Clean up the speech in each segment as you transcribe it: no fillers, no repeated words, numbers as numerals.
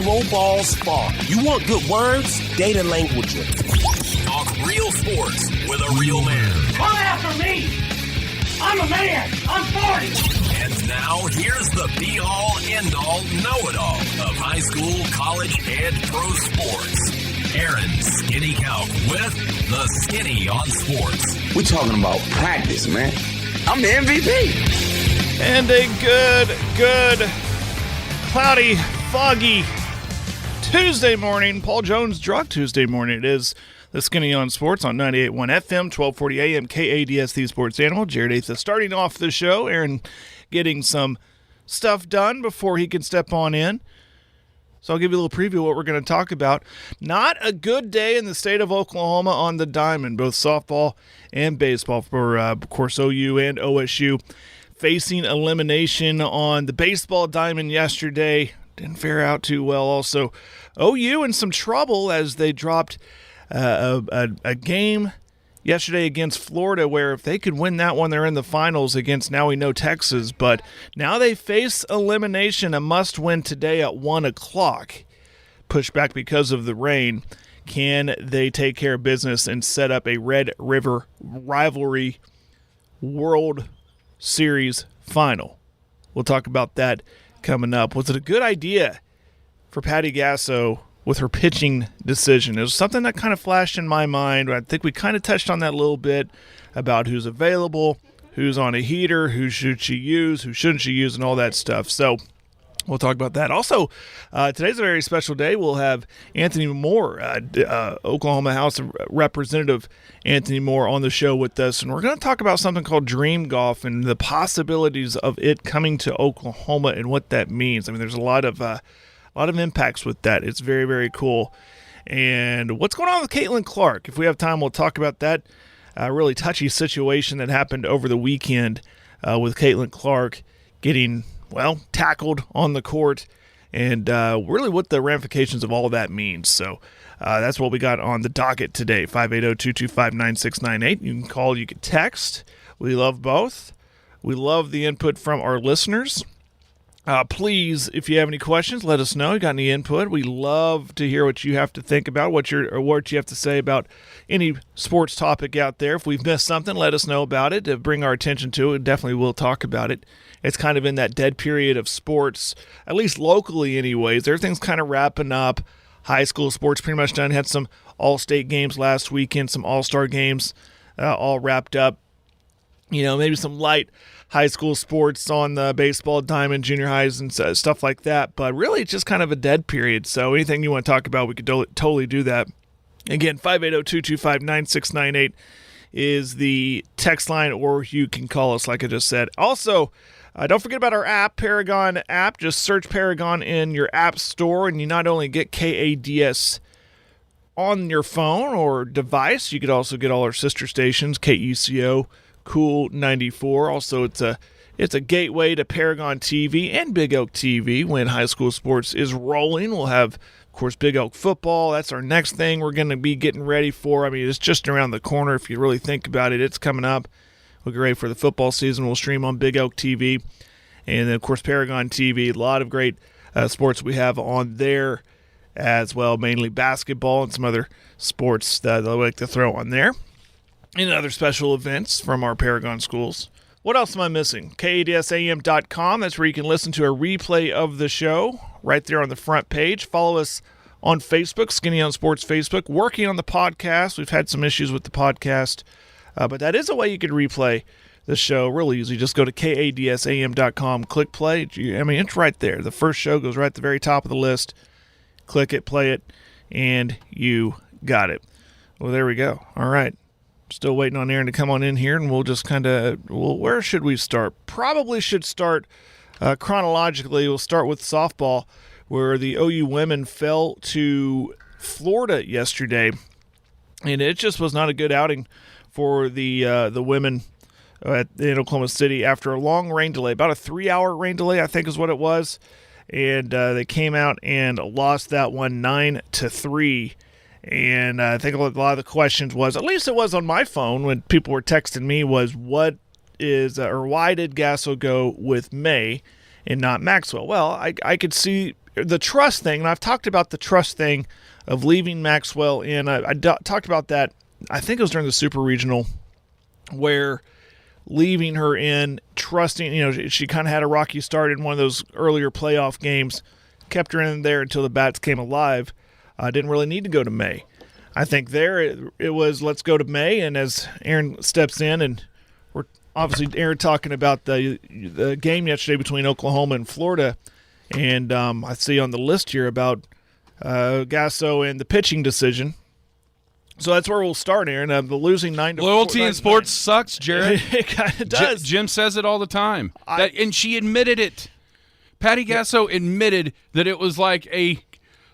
throw balls far. You want good words? Data language. Talk real sports with a real man. Come after me! I'm a man! I'm 40! And now, here's the be-all, end-all, know-it-all of high school, college, and pro sports. Aaron Skinny Count with the Skinny on Sports. We're talking about practice, man. I'm the MVP. And a good, cloudy, foggy Tuesday morning. Paul Jones Drug Tuesday morning. It is the Skinny on Sports on 98.1 FM, 1240 AM, KADS, the Sports Animal. Jared Atha starting off the show. Aaron getting some stuff done before he can step on in. So I'll give you a little preview of what we're going to talk about. Not a good day in the state of Oklahoma on the diamond, both softball and baseball for, of course, OU and OSU. Facing elimination on the baseball diamond yesterday. Didn't fare out too well. Also, OU in some trouble as they dropped a game yesterday against Florida where if they could win that one, they're in the finals against, now we know, Texas. But now they face elimination, a must-win today at 1 o'clock. Pushed back because of the rain. Can they take care of business and set up a Red River rivalry World Series final? We'll talk about that coming up. Was it a good idea for Patty Gasso with her pitching decision? It was something that kind of flashed in my mind. I think we kind of touched on that a little bit about who's available, who's on a heater, who should she use, who shouldn't she use, and all that stuff. So we'll talk about that. Also, today's a very special day. We'll have Anthony Moore, Oklahoma House of Representative Anthony Moore, on the show with us. And we're going to talk about something called Dream Golf and the possibilities of it coming to Oklahoma and what that means. I mean, there's a lot of impacts with that. It's very, very cool. And what's going on with Caitlin Clark? If we have time, we'll talk about that really touchy situation that happened over the weekend with Caitlin Clark getting, tackled on the court, and really what the ramifications of all of that means. So that's what we got on the docket today, 580-225-9698. You can call, you can text. We love both. We love the input from our listeners. Please, if you have any questions, let us know. You got any input? We love to hear what you have to think about, what you have to say about any sports topic out there. If we've missed something, let us know about it. To bring our attention to it, definitely we'll talk about it. It's kind of in that dead period of sports, at least locally anyways. Everything's kind of wrapping up. High school sports pretty much done. Had some all-state games last weekend, some all-star games all wrapped up. Maybe some light high school sports on the baseball diamond, junior highs, and stuff like that. But really, it's just kind of a dead period. So anything you want to talk about, we could totally do that. Again, 580-225-9698 is the text line, or you can call us, like I just said. Also, don't forget about our app, Paragon app. Just search Paragon in your app store, and you not only get KADS on your phone or device, you could also get all our sister stations, KECO, Cool 94. Also, it's a gateway to Paragon TV and Big Elk TV when high school sports is rolling. We'll have, of course, Big Elk football. That's our next thing we're going to be getting ready for. I mean, it's just around the corner. If you really think about it, it's coming up. We'll get ready for the football season. We'll stream on Big Elk TV. And then, of course, Paragon TV. A lot of great sports we have on there as well, mainly basketball and some other sports that I like to throw on there. And other special events from our Paragon schools. What else am I missing? KADSAM.com. That's where you can listen to a replay of the show right there on the front page. Follow us on Facebook, Skinny on Sports Facebook. Working on the podcast. We've had some issues with the podcast, but that is a way you could replay the show really easy. Just go to KADSAM.com, click play. It's right there. The first show goes right at the very top of the list. Click it, play it, and you got it. Well, there we go. All right. Still waiting on Aaron to come on in here, and we'll just where should we start? Probably should start chronologically. We'll start with softball, where the OU women fell to Florida yesterday, and it just was not a good outing for the women in Oklahoma City after a long rain delay, about a 3-hour rain delay, I think is what it was, and they came out and lost that one 9-3. And I think a lot of the questions was, at least it was on my phone when people were texting me, was why did Gasso go with May and not Maxwell? Well, I could see the trust thing, and I've talked about the trust thing of leaving Maxwell in. I talked about that, I think it was during the Super Regional, where leaving her in, trusting, she kind of had a rocky start in one of those earlier playoff games, kept her in there until the bats came alive. Didn't really need to go to May. I think there it was, let's go to May, and as Aaron steps in, and we're obviously, Aaron, talking about the game yesterday between Oklahoma and Florida, and I see on the list here about Gasso and the pitching decision. So that's where we'll start, Aaron. The losing 9-4. Loyalty in sports sucks, Jared. It kind of does. Jim says it all the time, and she admitted it. Patty Gasso admitted that it was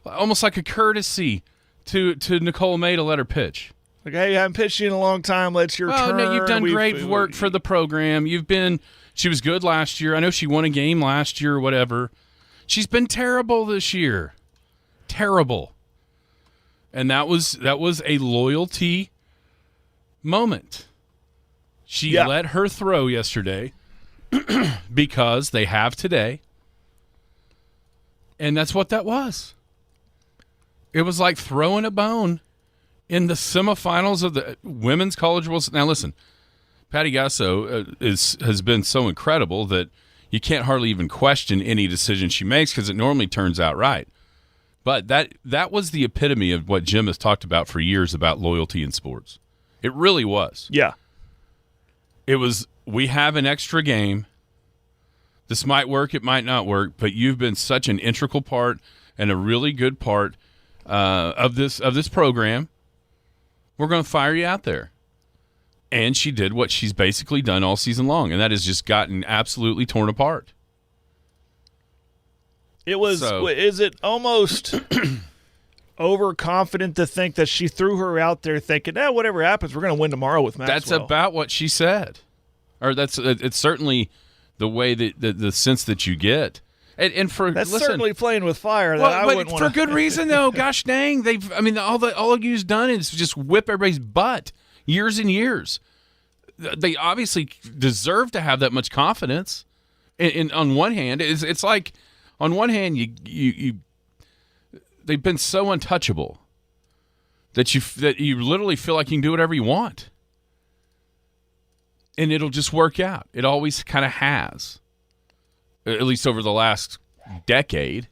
almost like a courtesy to Nicole May to let her pitch. Like, hey, I haven't pitched you in a long time. Let's your turn. No, you've done great work for the program. She was good last year. I know she won a game last year or whatever. She's been terrible this year. Terrible. And that was a loyalty moment. She let her throw yesterday because they have today. And that's what that was. It was like throwing a bone in the semifinals of the Women's College World. Now listen, Patty Gasso has been so incredible that you can't hardly even question any decision she makes because it normally turns out right. But that was the epitome of what Jim has talked about for years about loyalty in sports. It really was. Yeah. It was, we have an extra game. This might work, it might not work, but you've been such an integral part and a really good part of this program. We're going to fire you out there. And she did what she's basically done all season long, and that has just gotten absolutely torn apart. It was. Is it almost overconfident to think that she threw her out there thinking, whatever happens, we're going to win tomorrow with Maxwell? That's about what she said. Or it's certainly the way that the sense that you get. And certainly playing with fire. But for good reason, though. Gosh dang, all you've done is just whip everybody's butt years and years. They obviously deserve to have that much confidence. And on one hand, it's like, on one hand, they've been so untouchable that you literally feel like you can do whatever you want, and it'll just work out. It always kind of has, at least over the last decade.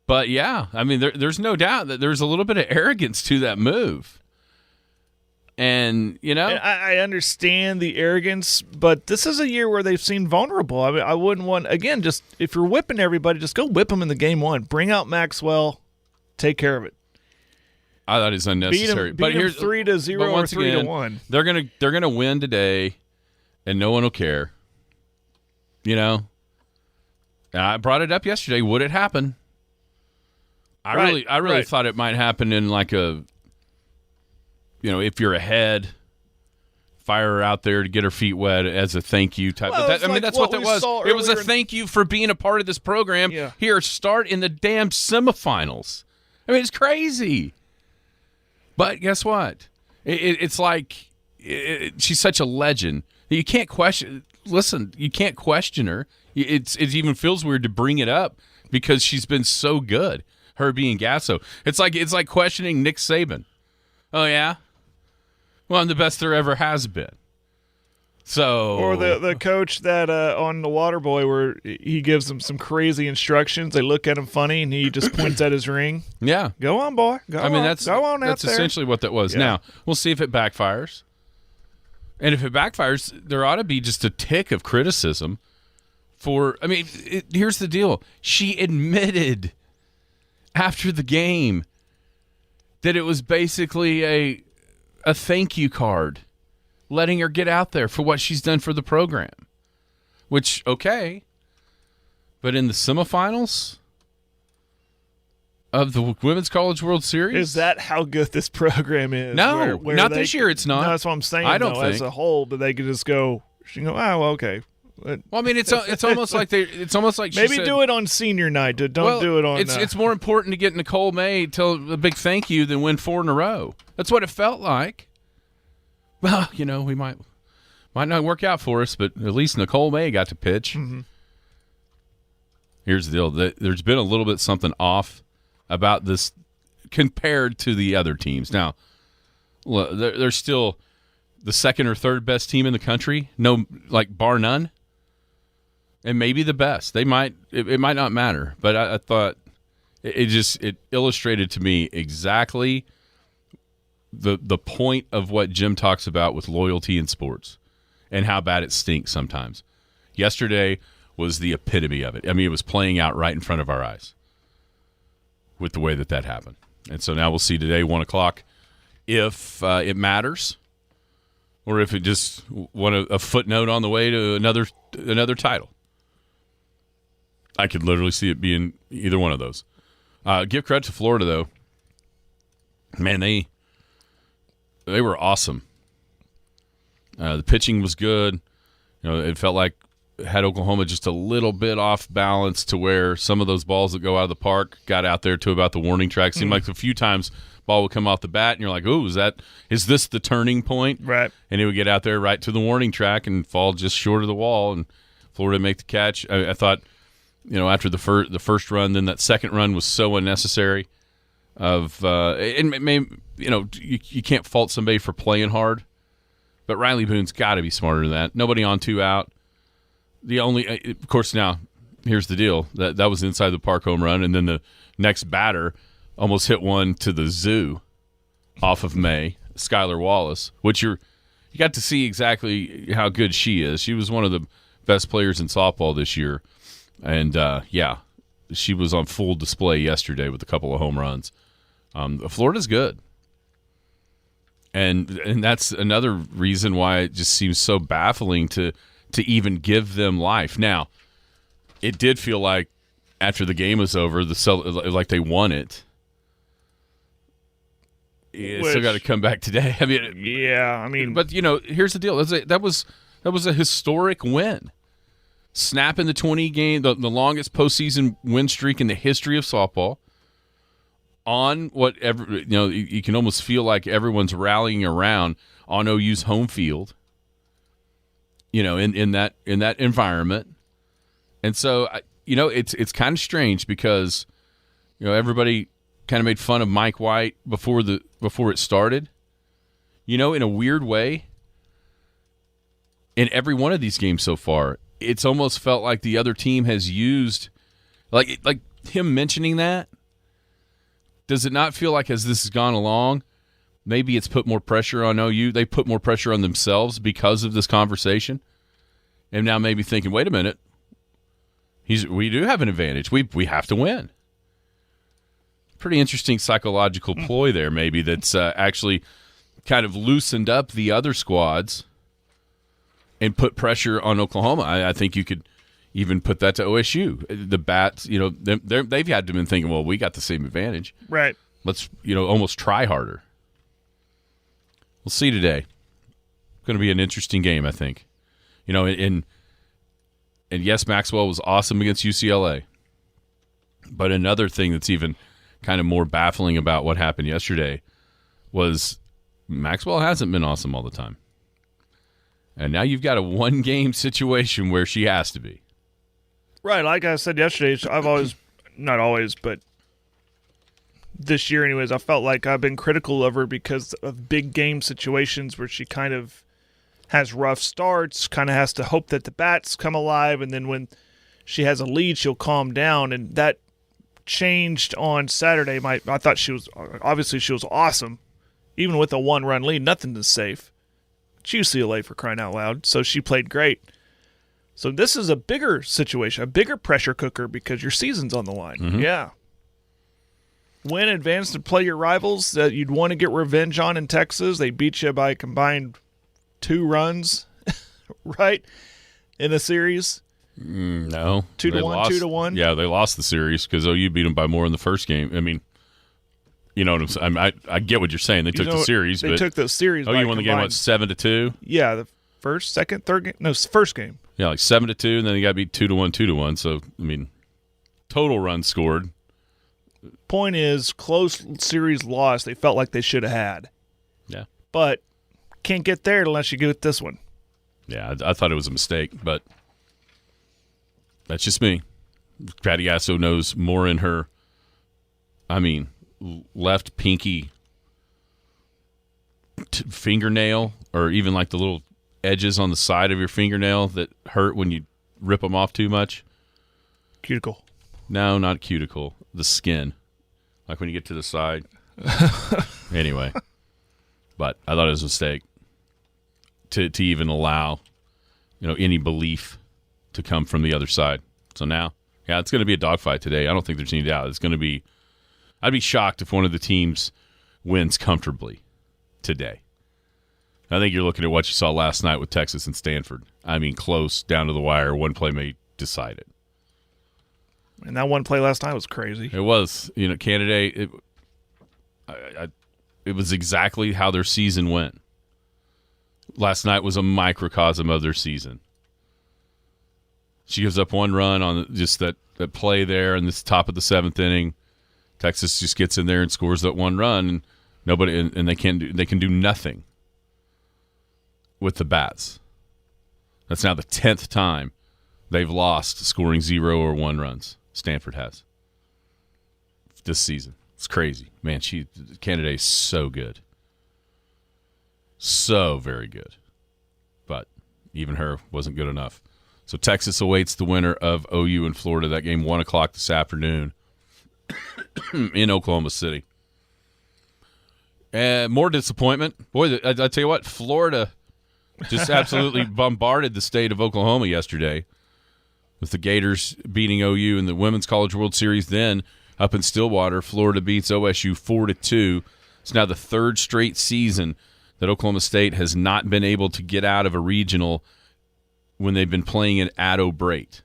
But yeah, I mean, there's no doubt that there's a little bit of arrogance to that move. And, I understand the arrogance, but this is a year where they've seen vulnerable. I mean, I wouldn't want, again, just if you're whipping everybody, just go whip them in the game one. Bring out Maxwell, take care of it. I thought it's unnecessary. Beat him 3-0 or 3-1. They're gonna win today, and no one will care. And I brought it up yesterday. Would it happen? I really thought it might happen in like a. If you're ahead, fire her out there to get her feet wet as a thank you type. Well, That's what that was. It was a thank you for being a part of this program. Yeah. Here, start in the damn semifinals. I mean, it's crazy. But guess what? It's like she's such a legend. You can't question. Listen, you can't question her. It even feels weird to bring it up because she's been so good. Her being Gasso. It's like questioning Nick Saban. Oh yeah. Well, I'm the best there ever has been. So, or the coach that on the Water Boy, where he gives them some crazy instructions. They look at him funny, and he just points at his ring. Yeah, go on, boy. Go on. That's essentially what that was. Yeah. Now we'll see if it backfires. And if it backfires, there ought to be just a tick of criticism. Here's the deal: she admitted after the game that it was basically a thank you card, letting her get out there for what she's done for the program. Which, okay, but in the semifinals of the Women's College World Series? Is that how good this program is? No, not this year it's not. No, that's what I'm saying, I don't think. as a whole, but they could just go, she can go, well, okay. Well, I mean, it's almost like she maybe said, do it on senior night. Do it on. It's more important to get Nicole May tell a big thank you than win 4 in a row. That's what it felt like. Well, we might not work out for us, but at least Nicole May got to pitch. Mm-hmm. Here's the deal. There's been a little bit something off about this compared to the other teams. Now, they're still the second or third best team in the country, bar none, and maybe the best. It might not matter, but I thought it illustrated to me exactly the point of what Jim talks about with loyalty in sports and how bad it stinks sometimes. Yesterday was the epitome of it. I mean, it was playing out right in front of our eyes with the way that happened. And so now we'll see today, 1 o'clock, if it matters or if it just want a footnote on the way to another title. I could literally see it being either one of those. Give credit to Florida, though. Man, they were awesome. The pitching was good. It felt like had Oklahoma just a little bit off balance to where some of those balls that go out of the park got out there to about the warning track. Seemed like a few times ball would come off the bat and you're like, "Ooh, is this the turning point?" Right. And it would get out there right to the warning track and fall just short of the wall, and Florida make the catch. I thought, after the first run, then that second run was so unnecessary. You can't fault somebody for playing hard, but Riley Boone's got to be smarter than that. Nobody on, 2 out. Of course, now here's the deal. That was inside the park home run, and then the next batter almost hit one to the zoo off of May, Skylar Wallace, which you got to see exactly how good she is. She was one of the best players in softball this year, and she was on full display yesterday with a couple of home runs. Florida's good, and that's another reason why it just seems so baffling to even give them life. Now, it did feel like after the game was over, like they won it. It's still got to come back today. But here's the deal. That was a historic win. Snapping the 20-game, the longest postseason win streak in the history of softball. On whatever, you can almost feel like everyone's rallying around on OU's home field. In that environment. And so, it's kind of strange because, everybody kind of made fun of Mike White before it started. In a weird way, in every one of these games so far, it's almost felt like the other team has used, like him mentioning that. Does it not feel like as this has gone along, maybe it's put more pressure on OU? They put more pressure on themselves because of this conversation. And now maybe thinking, wait a minute, we do have an advantage. We have to win. Pretty interesting psychological ploy there, maybe, that's actually kind of loosened up the other squads and put pressure on Oklahoma. I think you could even put that to OSU. The Bats, they've had to been thinking, well, we got the same advantage. Right. Let's, almost try harder. We'll see today. It's going to be an interesting game, I think. And yes, Maxwell was awesome against UCLA. But another thing that's even kind of more baffling about what happened yesterday was Maxwell hasn't been awesome all the time. And now you've got a one-game situation where she has to be. Right, like I said yesterday, I've always, not always, but this year anyways, I felt like I've been critical of her because of big game situations where she kind of has rough starts, kind of has to hope that the bats come alive, and then when she has a lead, she'll calm down, and that changed on Saturday. I thought she was awesome. Even with a 1-run lead, nothing is safe. It's UCLA, for crying out loud, so she played great. So this is a bigger situation, a bigger pressure cooker because your season's on the line. Mm-hmm. Yeah. Win, advance to play your rivals that you'd want to get revenge on in Texas. They beat you by a combined 2 runs, right, in a series. No. 2-1, 2-1. Yeah, they lost the series because OU beat them by more in the first game. I mean, you know what I'm saying? I get what you're saying. They took the series. They took the series. OU won the game, 7-2? Yeah, the first, second, third game. No, first game. Yeah, like 7-2, and then they got beat 2-1, 2-1. So, I mean, total runs scored. Point is, close series loss they felt like they should have had. Yeah. But can't get there unless you get this one. Yeah, I thought it was a mistake, but that's just me. Patty Gasso knows more in her, left pinky fingernail, or even like the little edges on the side of your fingernail that hurt when you rip them off too much. Cuticle. No, not cuticle. The skin. Like when you get to the side. Anyway. But I thought it was a mistake to even allow, any belief to come from the other side. So now, it's going to be a dogfight today. I don't think there's any doubt. It's going to be. I'd be shocked if one of the teams wins comfortably today. I think you're looking at what you saw last night with Texas and Stanford. Close, down to the wire. One play may decide it. And that one play last night was crazy. It was. Canada, it was exactly how their season went. Last night was a microcosm of their season. She gives up one run on just that play there in this top of the 7th inning. Texas just gets in there and scores that one run, and nobody and they can do nothing with the bats. That's now the 10th time they've lost scoring 0 or 1 runs. Stanford has this season. It's crazy, man. Canada is so good, so very good, but even her wasn't good enough. So Texas awaits the winner of OU and Florida. That game 1:00 this afternoon in Oklahoma City. More disappointment, boy. I tell you what, Florida just absolutely bombarded the state of Oklahoma yesterday with the Gators beating OU in the Women's College World Series. Then up in Stillwater, Florida beats OSU 4-2. It's now the 3rd straight season that Oklahoma State has not been able to get out of a regional when they've been playing it at O'Brate.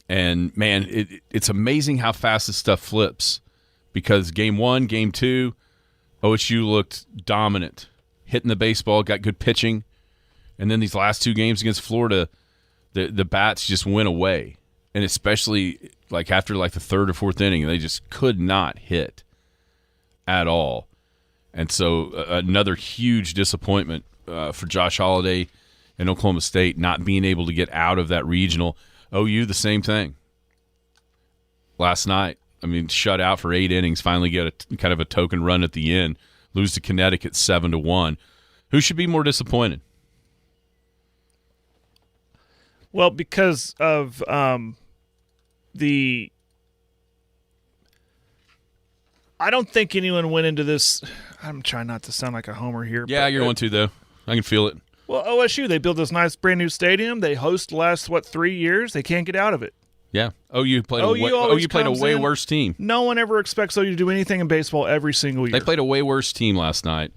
And, man, it's amazing how fast this stuff flips, because game 1, game 2, OSU looked dominant, hitting the baseball, got good pitching, and then these last 2 games against Florida, the bats just went away. And especially like after like the 3rd or 4th inning, they just could not hit at all. And so another huge disappointment for Josh Holliday and Oklahoma State not being able to get out of that regional. OU, the same thing. Last night, shut out for 8 innings, finally get a kind of a token run at the end, lose to Connecticut 7-1. Who should be more disappointed? Well, because of I don't think anyone went into this. I'm trying not to sound like a homer here. Yeah, you're going to, though. I can feel it. Well, OSU, they built this nice brand new stadium. They host the last, 3 years? They can't get out of it. Yeah. OU played a way worse team. No one ever expects OU to do anything in baseball every single year. They played a way worse team last night,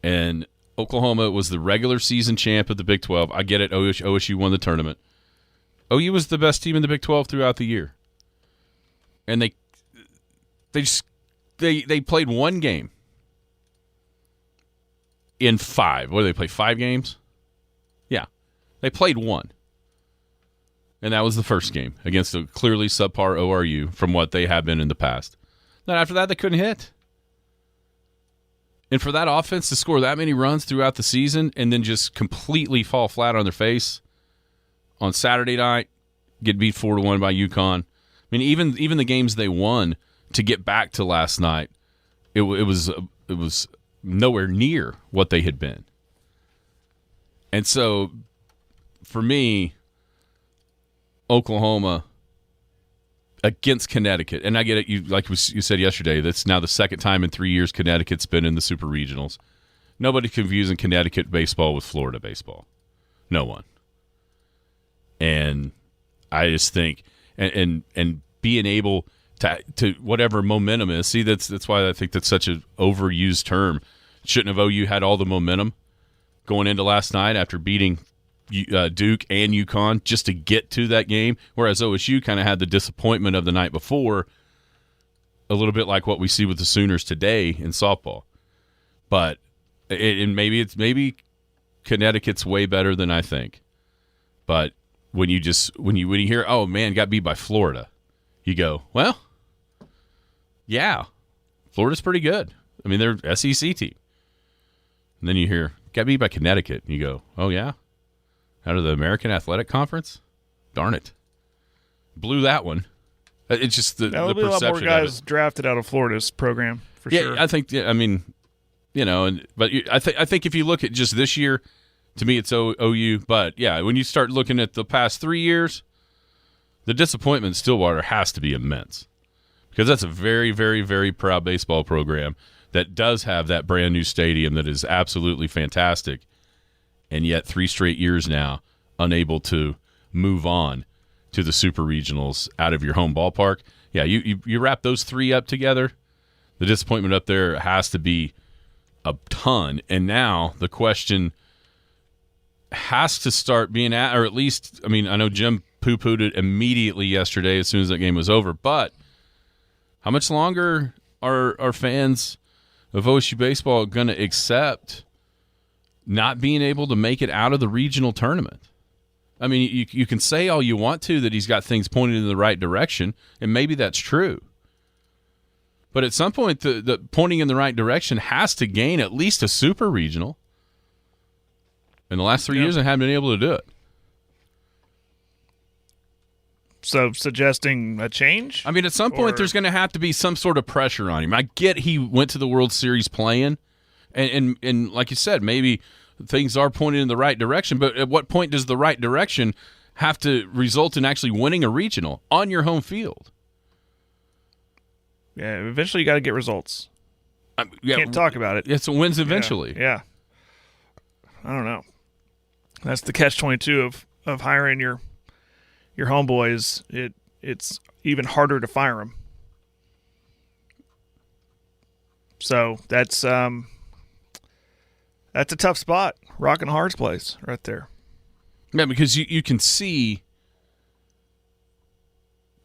and Oklahoma was the regular season champ of the Big 12. I get it. OSU won the tournament. OU was the best team in the Big 12 throughout the year. And they played one game in 5. What did they play, 5 games? Yeah. They played one. And that was the first game against a clearly subpar ORU from what they have been in the past. Then after that, they couldn't hit. And for that offense to score that many runs throughout the season and then just completely fall flat on their face on Saturday night, get beat 4-1 by UConn. I mean, even the games they won to get back to last night, it was nowhere near what they had been. And so, for me, Oklahoma against Connecticut, and I get it. Like you said yesterday, that's now the second time in 3 years Connecticut's been in the Super Regionals. Nobody's confusing Connecticut baseball with Florida baseball. No one. And I just think, and being able to whatever momentum is. See, that's why I think that's such an overused term. Shouldn't have OU had all the momentum going into last night after beating Duke and UConn just to get to that game, whereas OSU kind of had the disappointment of the night before, a little bit like what we see with the Sooners today in softball. But maybe Connecticut's way better than I think. But when you hear, oh man, got beat by Florida, you go, well, yeah, Florida's pretty good. I mean, they're an SEC team. And then you hear, got beat by Connecticut, and you go, oh yeah, out of the American Athletic Conference? Darn it. Blew that one. It's just the There'll be a lot perception more guys of it. drafted out of Florida's program for sure. I think. I mean, I think if you look at just this year, to me it's OU. But yeah, when you start looking at the past 3 years, the disappointment in Stillwater has to be immense, because that's a very, very, very proud baseball program that does have that brand new stadium that is absolutely fantastic, and yet 3 straight years now unable to move on to the super regionals out of your home ballpark. Yeah, you wrap those 3 up together, the disappointment up there has to be a ton. And now the question has to start being or at least, I mean, I know Jim poo-pooed it immediately yesterday as soon as that game was over, but how much longer are fans of OSU baseball going to accept not being able to make it out of the regional tournament? I mean, you can say all you want to that he's got things pointing in the right direction, and maybe that's true. But at some point, the pointing in the right direction has to gain at least a super regional. In the last 3 years, they haven't been able to do it. So suggesting a change? I mean, at some point, there's going to have to be some sort of pressure on him. I get he went to the World Series playing, and like you said, maybe things are pointed in the right direction, but at what point does the right direction have to result in actually winning a regional on your home field? Yeah, eventually you got to get results. Can't talk about it. It's wins eventually. Yeah. I don't know. That's the catch-22 of hiring your homeboys. It's even harder to fire them. So that's a tough spot. Rock and hard's place right there. Yeah, because you can see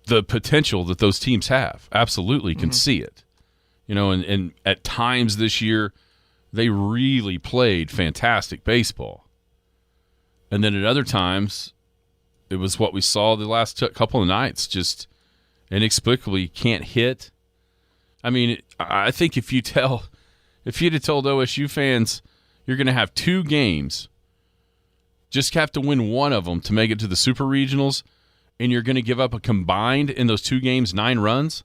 the potential that those teams have. Absolutely can see it. And at times this year, they really played fantastic baseball. And then at other times, it was what we saw the last couple of nights, just inexplicably can't hit. I mean, I think if you'd have told OSU fans you're going to have 2 games, just have to win one of them to make it to the super regionals, and you're going to give up a combined in those 2 games 9 runs,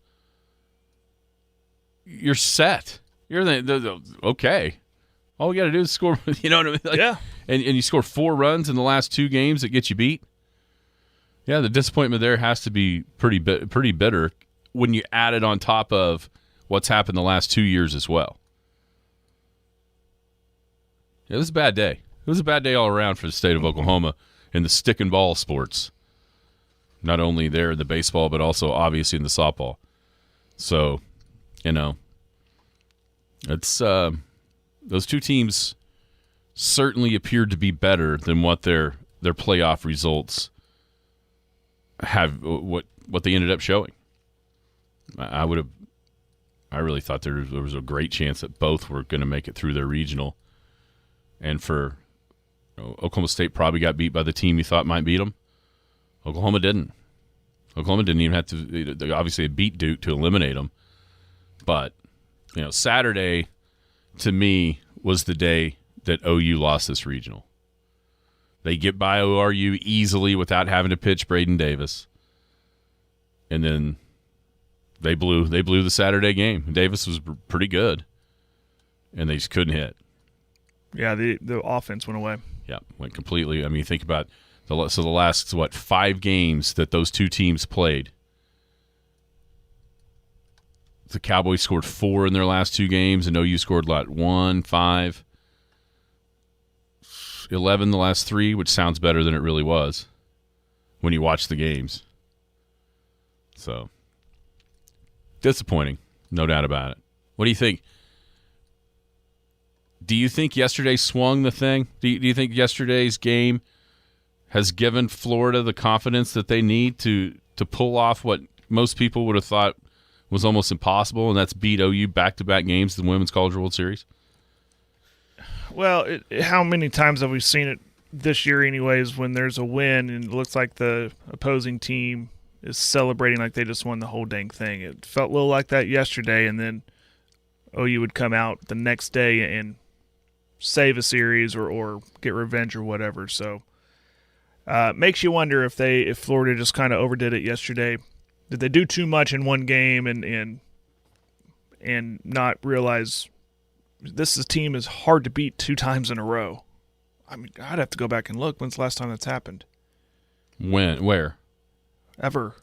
you're set. You're okay. All we got to do is score. You know what I mean? Yeah. And you score 4 runs in the last 2 games that get you beat. Yeah, the disappointment there has to be pretty bitter when you add it on top of what's happened the last 2 years as well. Yeah, it was a bad day. It was a bad day all around for the state of Oklahoma in the stick and ball sports. Not only there in the baseball, but also obviously in the softball. So, it's those 2 teams certainly appeared to be better than what their playoff results have, what they ended up showing. I really thought there was a great chance that both were going to make it through their regional, and for Oklahoma State probably got beat by the team you thought might beat them. Oklahoma didn't. Oklahoma didn't even have to. They obviously beat Duke to eliminate them, but Saturday to me was the day that OU lost this regional. They get by ORU easily without having to pitch Braden Davis. And then they blew the Saturday game. Davis was pretty good, and they just couldn't hit. Yeah, the offense went away. Yeah, went completely. I mean, think about the last 5 games that those 2 teams played. The Cowboys scored 4 in their last 2 games, and OU scored 1, 5, 11 the last 3, which sounds better than it really was when you watch the games. So, disappointing, no doubt about it. What do you think? Do you think yesterday swung the thing? Do you think yesterday's game has given Florida the confidence that they need to pull off what most people would have thought was almost impossible, and that's beat OU back-to-back games in the Women's College World Series? Well, how many times have we seen it this year anyways when there's a win and it looks like the opposing team is celebrating like they just won the whole dang thing? It felt a little like that yesterday, and then OU would come out the next day and save a series or get revenge or whatever. So makes you wonder if Florida just kind of overdid it yesterday. Did they do too much in one game and not realize team is hard to beat 2 times in a row? I mean, I'd have to go back and look. When's the last time that's happened? When? Where? Ever.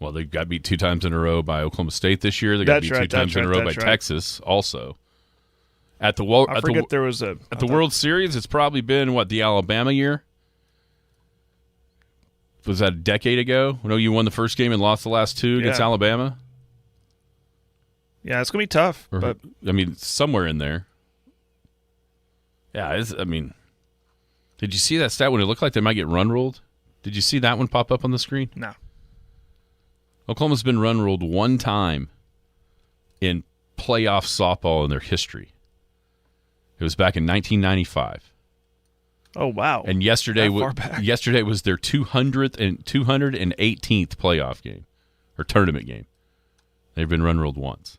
Well, they got beat 2 times in a row by Oklahoma State this year. They got beat 2 times in a row by Texas also. At the World Series, it's probably been, the Alabama year? Was that a decade ago? When OU won the first game and lost the last 2 against Alabama? Yeah, it's going to be tough. But somewhere in there. Yeah, did you see that stat when it looked like they might get run ruled? Did you see that one pop up on the screen? No. Oklahoma's been run ruled 1 time in playoff softball in their history. It was back in 1995. Oh, wow. And yesterday was their 218th playoff game or tournament game. They've been run ruled once.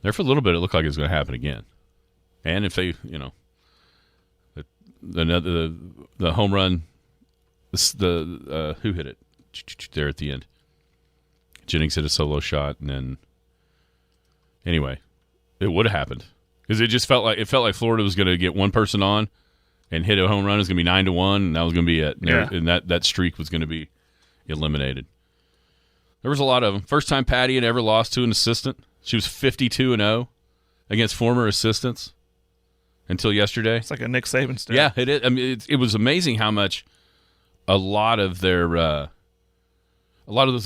There for a little bit, it looked like it was going to happen again. And if they, the home run, who hit it there at the end? Jennings hit a solo shot, and then anyway, it would have happened because it felt like Florida was going to get one person on and hit a home run. It was going to be 9-1, and that was going to be it. And that streak was going to be eliminated. There was a lot of them. First time Patty had ever lost to an assistant. She was 52-0 against former assistants until yesterday. It's like a Nick Saban stat. Yeah, it is. I mean, it was amazing how much a lot of those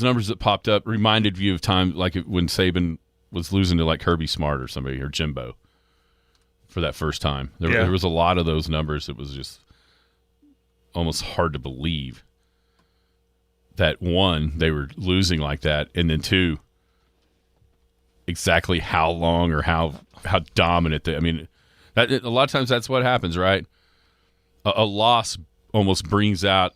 numbers that popped up reminded you of time like when Saban was losing to like Kirby Smart or somebody or Jimbo for that first time. There was a lot of those numbers. It was just almost hard to believe that, 1, they were losing like that, and then 2, exactly how long or how dominant they. I mean, a lot of times that's what happens, right? A loss almost brings out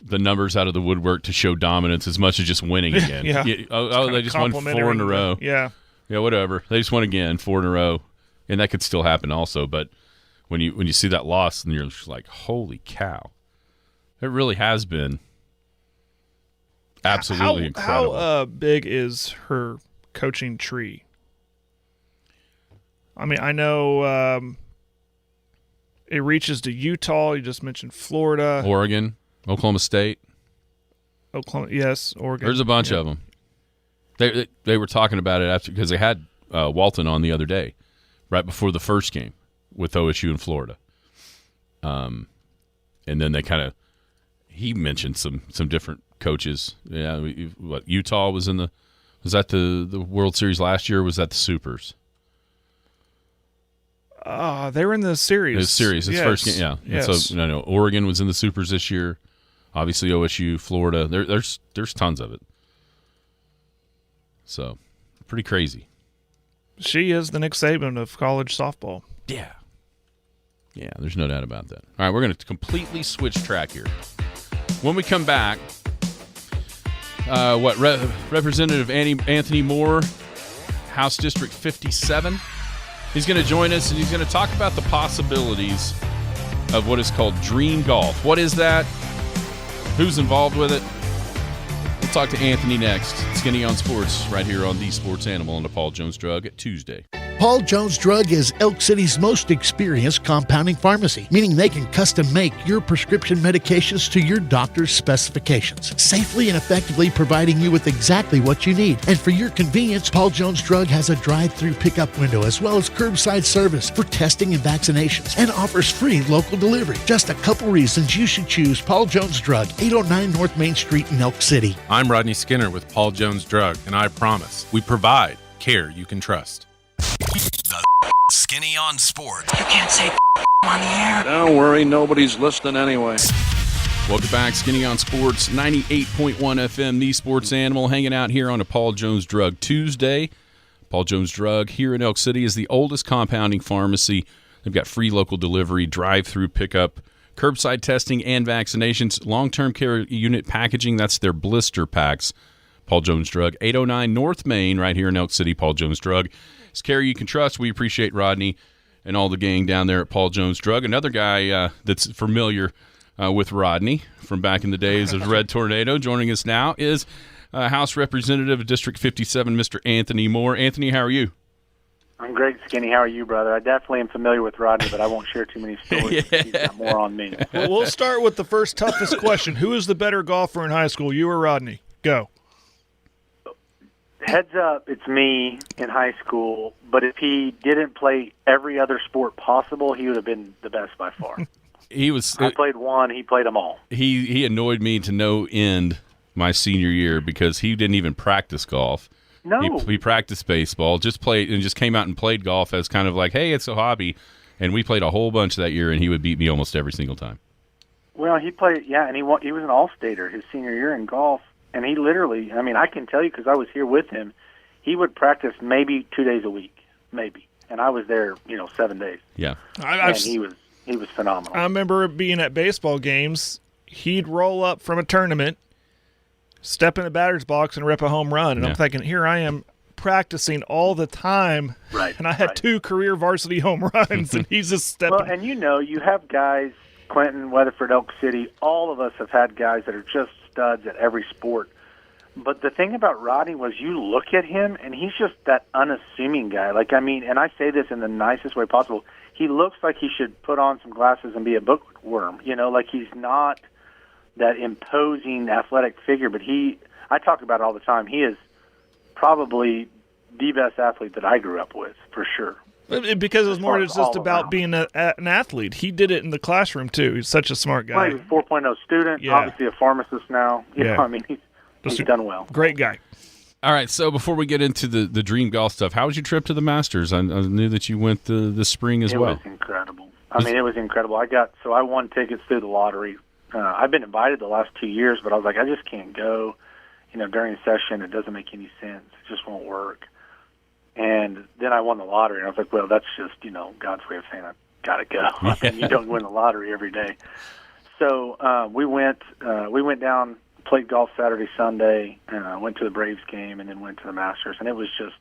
the numbers out of the woodwork to show dominance as much as just winning again. They just won 4 in a row. Yeah, whatever. They just won again 4 in a row, and that could still happen also. But when you see that loss, and you're just like, holy cow, it really has been absolutely incredible. How big is her coaching tree? I mean, I know it reaches to Utah. You just mentioned Florida, Oregon, Oklahoma State. Oregon. There's a bunch of them. They were talking about it after because they had Walton on the other day, right before the first game with OSU in Florida. And then he mentioned some different coaches. Yeah, Utah was in was that the World Series last year? Or was that the Supers? They were in the series. The series, its first game. Yeah. Yes. So Oregon was in the Supers this year. Obviously, OSU, Florida. There's tons of it. So, pretty crazy. She is the Nick Saban of college softball. Yeah. Yeah, there's no doubt about that. All right, we're going to completely switch track here. When we come back, Representative Anthony Moore, House District 57. He's going to join us, and he's going to talk about the possibilities of what is called Dream Golf. What is that? Who's involved with it? We'll talk to Anthony next. Skinny on Sports, right here on The Sports Animal on the Paul Jones Drug at Tuesday. Paul Jones Drug is Elk City's most experienced compounding pharmacy, meaning they can custom make your prescription medications to your doctor's specifications, safely and effectively providing you with exactly what you need. And for your convenience, Paul Jones Drug has a drive-through pickup window as well as curbside service for testing and vaccinations and offers free local delivery. Just a couple reasons you should choose Paul Jones Drug, 809 North Main Street in Elk City. I'm Rodney Skinner with Paul Jones Drug, and I promise we provide care you can trust. The Skinny on Sports. You can't say on the air. Don't worry, nobody's listening anyway. Welcome back, Skinny on Sports, 98.1 FM, The Sports Animal, hanging out here on a Paul Jones Drug Tuesday. Paul Jones Drug here in Elk City is the oldest compounding pharmacy. They've got free local delivery, drive-through pickup, curbside testing, and vaccinations. Long-term care unit packaging, that's their blister packs. Paul Jones Drug, 809 North Main, right here in Elk City. Paul Jones Drug. It's care you can trust. We appreciate Rodney and all the gang down there at Paul Jones Drug. Another guy that's familiar with Rodney from back in the days of Red Tornado. Joining us now is House Representative of District 57, Mr. Anthony Moore. Anthony, how are you? I'm great, Skinny. How are you, brother? I definitely am familiar with Rodney, but I won't share too many stories. Yeah. He's got more on me. Well, we'll start with the first toughest question. Who is the better golfer in high school, you or Rodney? Go. Heads up, it's me in high school, but if he didn't play every other sport possible, he would have been the best by far. I played one, he played them all. He annoyed me to no end my senior year because he didn't even practice golf. No. He practiced baseball, just came out and played golf as kind of like, hey, it's a hobby. And we played a whole bunch that year, and he would beat me almost every single time. Well, he played, and he was an all-stater his senior year in golf. And he literally, I can tell you because I was here with him, he would practice maybe 2 days a week, maybe. And I was there, 7 days. Yeah. And he was phenomenal. I remember being at baseball games. He'd roll up from a tournament, step in the batter's box, and rip a home run. And I'm thinking, here I am practicing all the time. Right. And I had 2 career varsity home runs, and he's just stepping. Well, and you have guys, Clinton, Weatherford, Elk City, all of us have had guys that are just studs at every sport. But the thing about Rodney was you look at him, and he's just that unassuming guy. And I say this in the nicest way possible, he looks like he should put on some glasses and be a bookworm. He's not that imposing athletic figure, but I talk about it all the time. He is probably the best athlete that I grew up with, for sure. Because it was more just about being an athlete. He did it in the classroom, too. He's such a smart guy. Well, he's a 4.0 student, obviously a pharmacist now. He's done well. Great guy. All right, so before we get into the dream golf stuff, how was your trip to the Masters? I knew that you went this spring as well. It was incredible. It was incredible. I won tickets through the lottery. I've been invited the last 2 years, but I was like, I just can't go. During the session, it doesn't make any sense. It just won't work. And then I won the lottery, and I was like, well, that's just, God's way of saying I've got to go. You don't win the lottery every day. So we went down, played golf Saturday, Sunday, went to the Braves game, and then went to the Masters. And it was just,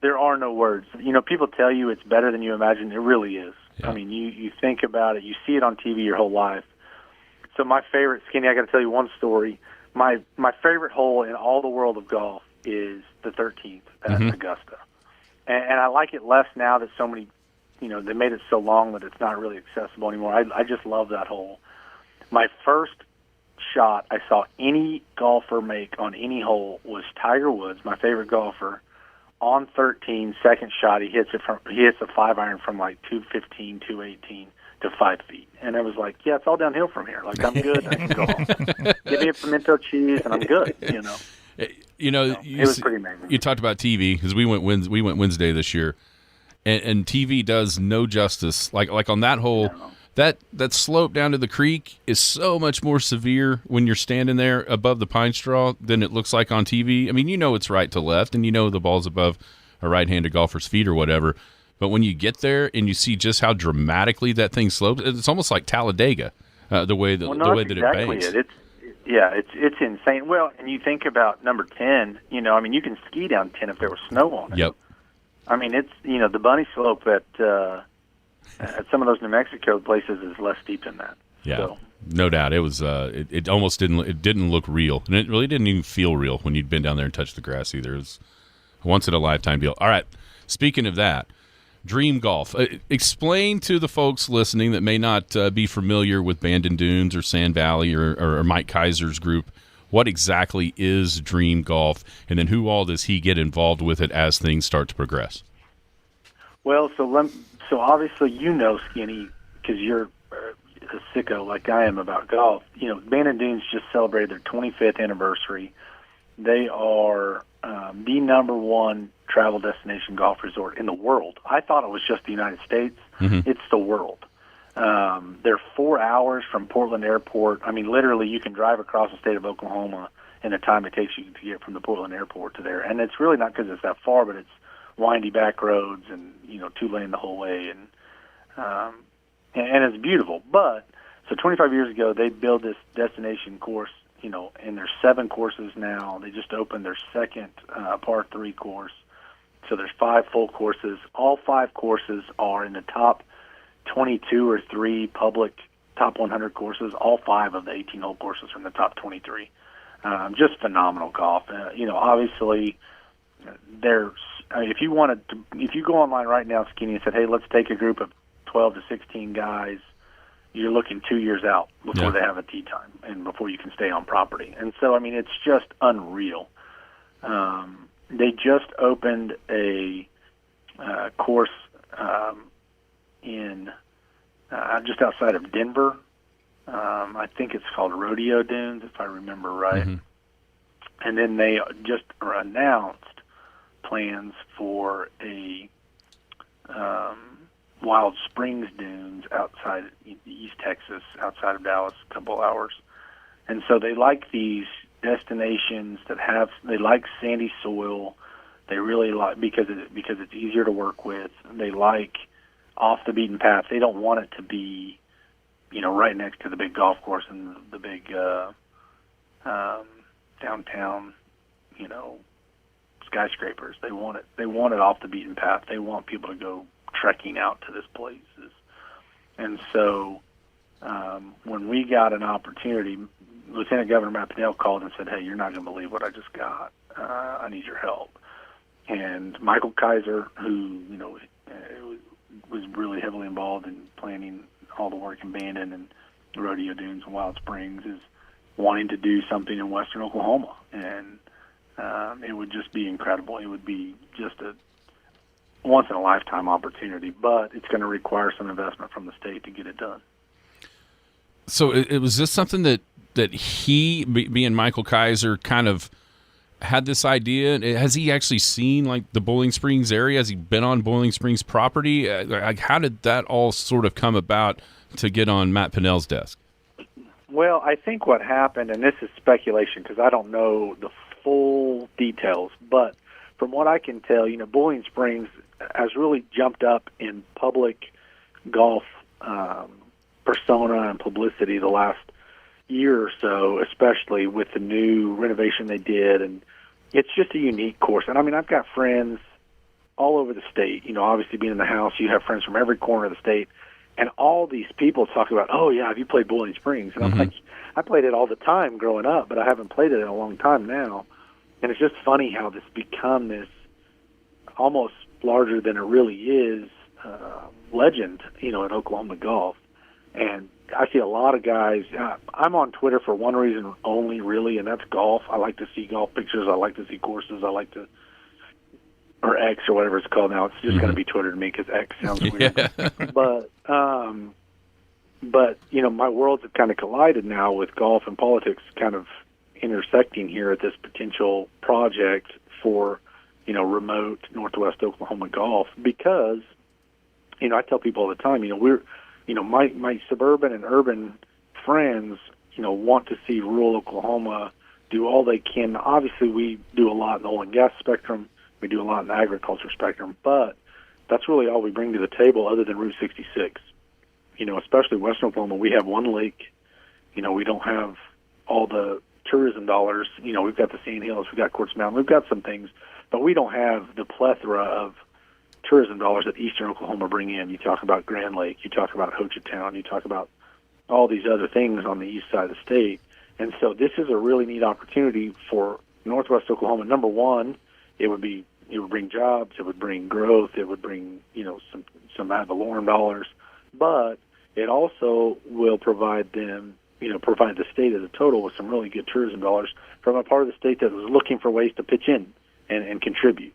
there are no words. People tell you it's better than you imagine. It really is. Yeah. You think about it. You see it on TV your whole life. So my favorite, Skinny, I got to tell you one story. My favorite hole in all the world of golf is the 13th at Augusta. And I like it less now that so many, they made it so long that it's not really accessible anymore. I just love that hole. My first shot I saw any golfer make on any hole was Tiger Woods, my favorite golfer, on 13, second shot. He hits a 5-iron from like 215, 218 to 5 feet. And I was like, yeah, it's all downhill from here. Like, I'm good. I can go home. Give me a pimento cheese, and I'm good, it was pretty amazing. You talked about TV because we went Wednesday this year, and TV does no justice. Like on that hole, that slope down to the creek is so much more severe when you're standing there above the pine straw than it looks like on TV. It's right to left, and the ball's above a right-handed golfer's feet or whatever. But when you get there and you see just how dramatically that thing slopes, it's almost like Talladega, the way that it banks. It's insane. Well, and you think about number 10. You can ski down 10 if there was snow on it. Yep. It's the bunny slope at some of those New Mexico places is less steep than that. Yeah, so. No doubt. It was. It almost didn't look real, and it really didn't even feel real when you'd been down there and touched the grass either. It was a once in a lifetime deal. All right. Speaking of that. Dream golf. Explain to the folks listening that may not be familiar with Bandon Dunes or Sand Valley or Mike Kaiser's group, what exactly is Dream Golf, and then who all does he get involved with it as things start to progress? Well, so obviously Skinny, because you're a sicko like I am about golf. Bandon Dunes just celebrated their 25th anniversary. They are the number one travel destination golf resort in the world. I thought it was just the United States. Mm-hmm. It's the world. They're 4 hours from Portland Airport. Literally, you can drive across the state of Oklahoma in the time it takes you to get from the Portland Airport to there. And it's really not because it's that far, but it's windy back roads and 2-lane the whole way, and it's beautiful. But so 25 years ago, they built this destination course. And there's 7 courses now. They just opened their second par 3 course. So there's 5 full courses. All 5 courses are in the top 22 or 3 public top 100 courses. All 5 of the 18-hole courses are in the top 23. Just phenomenal golf. Obviously, there's if you go online right now, Skinny, and said, hey, let's take a group of 12 to 16 guys, you're looking 2 years out before they have a tee time and before you can stay on property. And so, it's just unreal. They just opened a course in just outside of Denver. I think it's called Rodeo Dunes, if I remember right. Mm-hmm. And then they just announced plans for a Wild Springs Dunes outside East Texas, outside of Dallas, a couple hours. And so they like these destinations they like sandy soil. They really like because it's easier to work with. They like off the beaten path. They don't want it to be, right next to the big golf course and the big downtown, skyscrapers. They want it off the beaten path. They want people to go trekking out to this places. And so when we got an opportunity, Lieutenant Governor Matt Pinnell called and said, hey, you're not going to believe what I just got. I need your help. And Michael Kaiser, who, was really heavily involved in planning all the work in Bandon and Rodeo Dunes and Wild Springs, is wanting to do something in western Oklahoma. And it would just be incredible. It would be just a once-in-a-lifetime opportunity, but it's going to require some investment from the state to get it done. So it was this something that he, being Michael Kaiser, kind of had this idea? Has he actually seen, the Bowling Springs area? Has he been on Bowling Springs property? How did that all sort of come about to get on Matt Pinnell's desk? Well, I think what happened, and this is speculation because I don't know the full details, but from what I can tell, Bowling Springs has really jumped up in public golf persona and publicity the last year or so, especially with the new renovation they did, and it's just a unique course. And I've got friends all over the state. Obviously being in the house, you have friends from every corner of the state, and all these people talk about, oh yeah, have you played Bowling Springs? And I'm like, I played it all the time growing up, but I haven't played it in a long time now. And it's just funny how this become this almost larger than it really is legend, in Oklahoma golf. And I see a lot of guys. I'm on Twitter for one reason only, really, and that's golf. I like to see golf pictures. I like to see courses. I like to, or X or whatever it's called now. It's just going to be Twitter to me because X sounds weird. But my worlds have kind of collided now with golf and politics kind of intersecting here at this potential project for, remote Northwest Oklahoma golf because, I tell people all the time, my suburban and urban friends, want to see rural Oklahoma do all they can. Obviously, we do a lot in the oil and gas spectrum. We do a lot in the agriculture spectrum, but that's really all we bring to the table other than Route 66. Especially western Oklahoma, we have one lake. We don't have all the tourism dollars. We've got the Sand Hills, we've got Quartz Mountain, we've got some things, but we don't have the plethora of tourism dollars that eastern Oklahoma bring in. You talk about Grand Lake, you talk about Hochatown, you talk about all these other things on the east side of the state. And so this is a really neat opportunity for Northwest Oklahoma. Number one, it would bring jobs, it would bring growth, it would bring, some ad valorem dollars, but it also will provide them, provide the state as a total with some really good tourism dollars from a part of the state that was looking for ways to pitch in and contribute.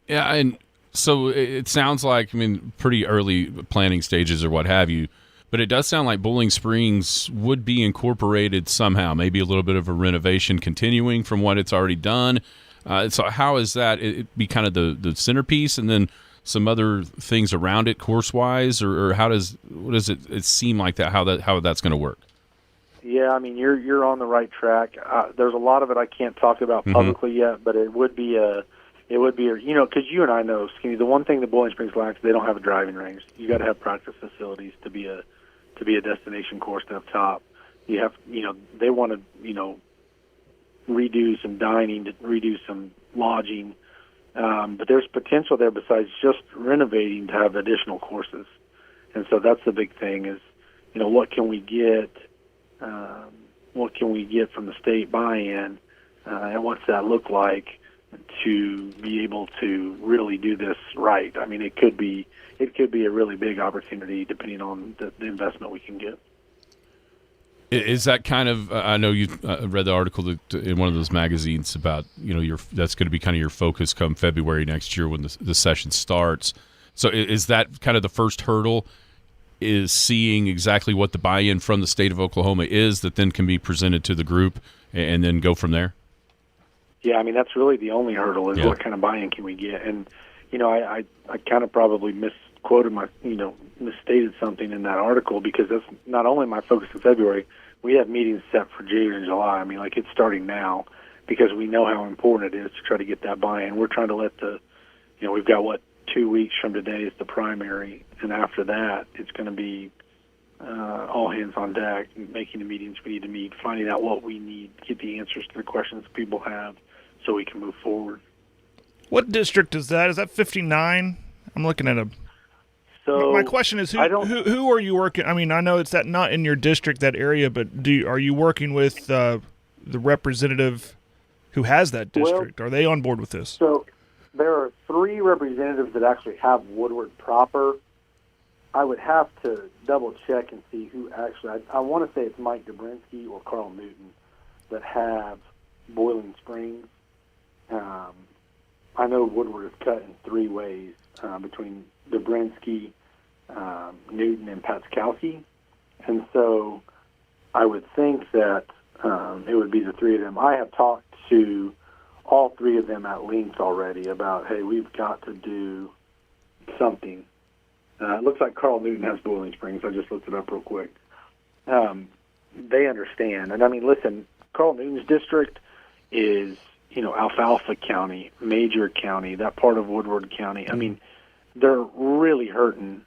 Yeah, and so it sounds like, pretty early planning stages or what have you, but it does sound like Bowling Springs would be incorporated somehow, maybe a little bit of a renovation continuing from what it's already done. So how is that? It be kind of the centerpiece and then some other things around it course-wise, or what does it seem like that, how that's going to work? Yeah, you're on the right track. There's a lot of it I can't talk about publicly yet, but it would be because you and I know, Skinny, the one thing that Bowling Springs lacks, they don't have a driving range. You got to have practice facilities to be a destination course up top. You have, they want to, redo some dining, to redo some lodging, but there's potential there besides just renovating to have additional courses. And so that's the big thing is, what can we get? What can we get from the state buy-in, and what's that look like to be able to really do this right? I mean, it could be a really big opportunity depending on the investment we can get. Is that kind of? I know you read the article in one of those magazines about that's going to be kind of your focus come February next year when the session starts. So is that kind of the first hurdle? Is seeing exactly what the buy-in from the state of Oklahoma is that then can be presented to the group and then go from there? Yeah, I mean, that's really the only hurdle is what kind of buy-in can we get. And, I kind of probably misquoted misstated something in that article because that's not only my focus in February. We have meetings set for June and July. I mean, like it's starting now because we know how important it is to try to get that buy-in. We're trying to let we've got 2 weeks from today is the primary, and after that, it's going to be all hands on deck, making the meetings we need to meet, finding out what we need, get the answers to the questions people have, so we can move forward. What district is that? Is that 59? I'm looking at a. So my question is, who are you working? I mean, I know it's not in your district, that area, but are you working with the representative who has that district? Are they on board with this? So there are 3 representatives that actually have Woodward proper. I would have to double check and see who actually. I want to say it's Mike Dobrinsky or Carl Newton that have Boiling Springs. I know Woodward is cut in 3 ways between Dobrinsky, Newton, and Patskowski, and so I would think that it would be the 3 of them. I have talked to all 3 of them at length already about, hey, we've got to do something. It looks like Carl Newton has Boiling Springs. I just looked it up real quick. They understand. And, I mean, listen, Carl Newton's district is, Alfalfa County, Major County, that part of Woodward County. I mean, they're really hurting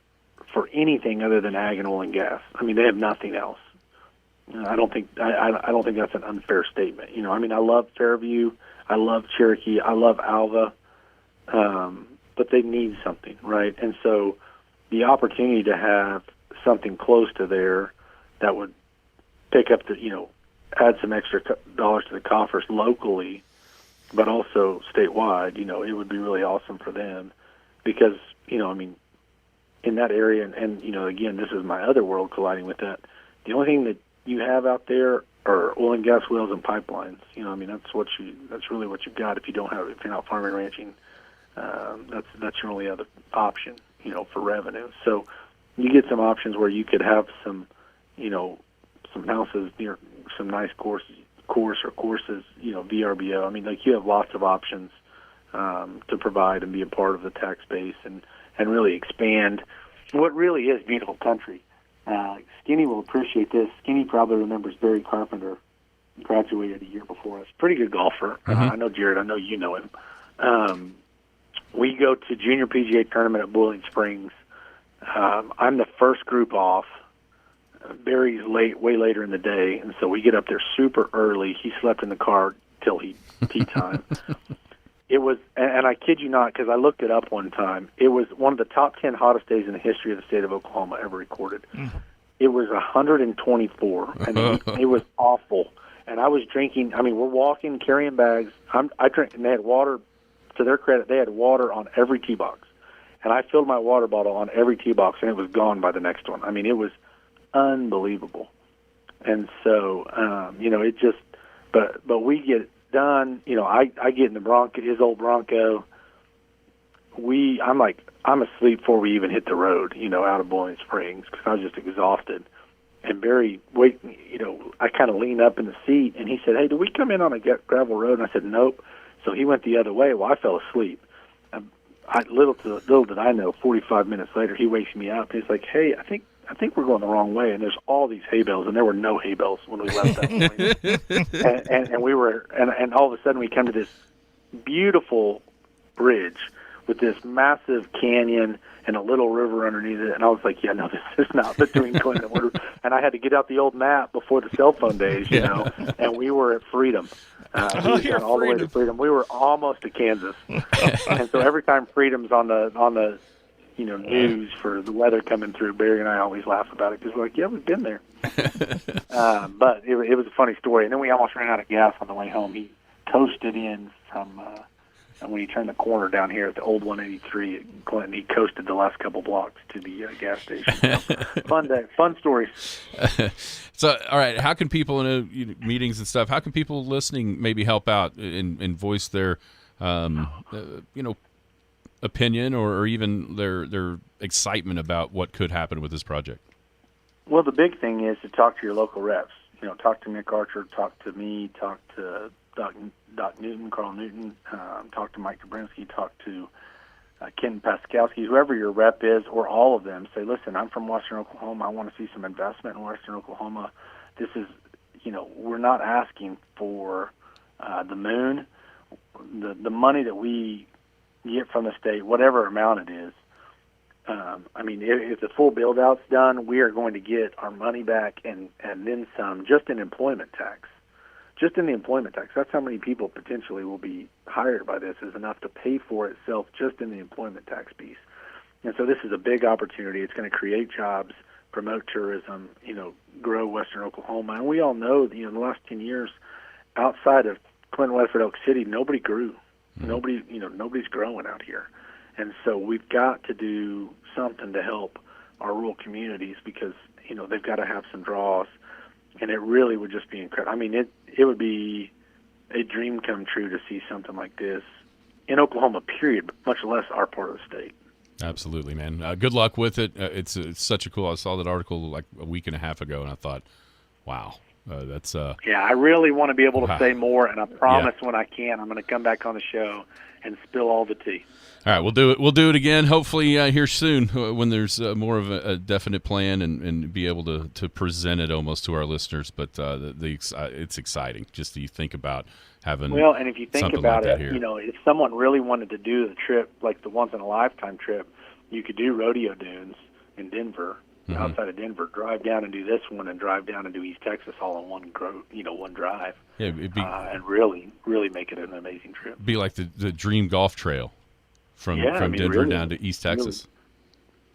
for anything other than ag and oil and gas. I mean, they have nothing else. I don't think that's an unfair statement. I mean, I love Fairview. I love Cherokee. I love Alva. But they need something, right? And so the opportunity to have something close to there that would pick up add some extra dollars to the coffers locally, but also statewide, it would be really awesome for them because, I mean, in that area, and again, this is my other world colliding with that. The only thing that you have out there are oil and gas wells and pipelines. I mean, that's really what you've got if you're not farming and ranching. That's your only other option, for revenue. So you get some options where you could have some houses near some nice courses, VRBO. I mean, like you have lots of options to provide and be a part of the tax base and really expand what really is beautiful country. Skinny will appreciate this. Skinny probably remembers Barry Carpenter, graduated a year before us. Pretty good golfer. I know Jared. I know you know him. We go to Junior PGA Tournament at Boiling Springs. I'm the first group off. Barry's way later in the day, and so we get up there super early. He slept in the car till tea time. It was, and I kid you not, because I looked it up one time. It was one of the top 10 hottest days in the history of the state of Oklahoma ever recorded. It was 124, and it was awful. And I was drinking. I mean, we're walking, carrying bags. I drink, and they had water. To their credit, they had water on every tee box, and I filled my water bottle on every tee box, and it was gone by the next one. I mean, it was unbelievable. And so, it just. But we get done. I get in the Bronco, his old Bronco. I'm asleep before we even hit the road, out of Boiling Springs because I was just exhausted. And Barry, I kind of leaned up in the seat, and he said, "Hey, did we come in on a gravel road?" And I said, "Nope." So he went the other way. Well, I fell asleep. Little did I know, 45 minutes later, he wakes me up. He's like, "Hey, I think we're going the wrong way." And there's all these hay bales, and there were no hay bales when we left that morning. and we were, and all of a sudden we come to this beautiful bridge with this massive canyon and a little river underneath it. And I was like, "Yeah, no, this is not between Clinton and Woodward." And I had to get out the old map before the cell phone days, and we were at Freedom. We got all the way to Freedom. We were almost to Kansas. And so every time Freedom's on the news for the weather coming through. Barry and I always laugh about it because we're like, yeah, we've been there. But it was a funny story. And then we almost ran out of gas on the way home. He coasted in from when he turned the corner down here at the old 183 at Clinton. He coasted the last couple blocks to the gas station. So, fun day, fun stories. So, all right, how can people in meetings and stuff? How can people listening maybe help out and voice their opinion or even their excitement about what could happen with this project? Well, the big thing is to talk to your local reps. Talk to Nick Archer, talk to me, talk to Doc Newton, Carl Newton, talk to Mike Dobrinsky, talk to Ken Paskowski, whoever your rep is, or all of them. Say, listen, I'm from Western Oklahoma. I want to see some investment in Western Oklahoma. This is, we're not asking for the moon. The money that we get from the state, whatever amount it is, if the full build-out's done, we are going to get our money back and then some just in employment tax. Just in the employment tax. That's how many people potentially will be hired by this, is enough to pay for itself just in the employment tax piece. And so this is a big opportunity. It's going to create jobs, promote tourism, grow Western Oklahoma. And we all know, in the last 10 years, outside of Clinton, Westford, Elk City, nobody grew. Mm-hmm. Nobody's growing out here. And so we've got to do something to help our rural communities because, they've got to have some draws. And it really would just be incredible. It would be a dream come true to see something like this in Oklahoma, period, much less our part of the state. Absolutely, man. Good luck with it. It's such a cool. I saw that article like a week and a half ago, and I thought, wow, that's. Yeah, I really want to be able to say more, and I promise when I can, I'm going to come back on the show and spill all the tea. All right, we'll do it. We'll do it again. Hopefully here soon, when there's more of a definite plan and be able to present it almost to our listeners. But it's exciting just to think about having. Well, and if you think about like it, if someone really wanted to do the trip, like the once in a lifetime trip, you could do rodeo dunes in Denver, outside of Denver. Drive down and do this one, and drive down and do East Texas all in one drive. Yeah, it'd be, and really make it an amazing trip. Be like the dream golf trail. From Denver really, down to East Texas,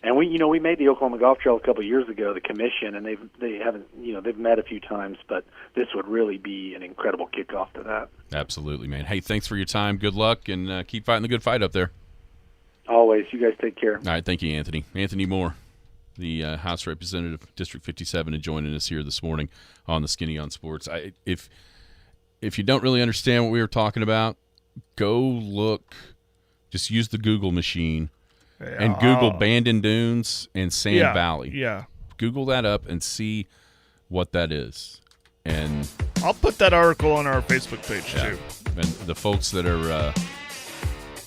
really. And we made the Oklahoma Golf Trail a couple of years ago. The commission, and they've met a few times, but this would really be an incredible kickoff to that. Absolutely, man. Hey, thanks for your time. Good luck, and keep fighting the good fight up there. Always. You guys take care. All right, thank you, Anthony. Anthony Moore, the House Representative, District 57, and joining us here this morning on the Skinny on Sports. If you don't really understand what we were talking about, go look. Just use the Google machine and Google Bandon Dunes and Sand Valley. Yeah. Google that up and see what that is. And I'll put that article on our Facebook page too. And the folks that are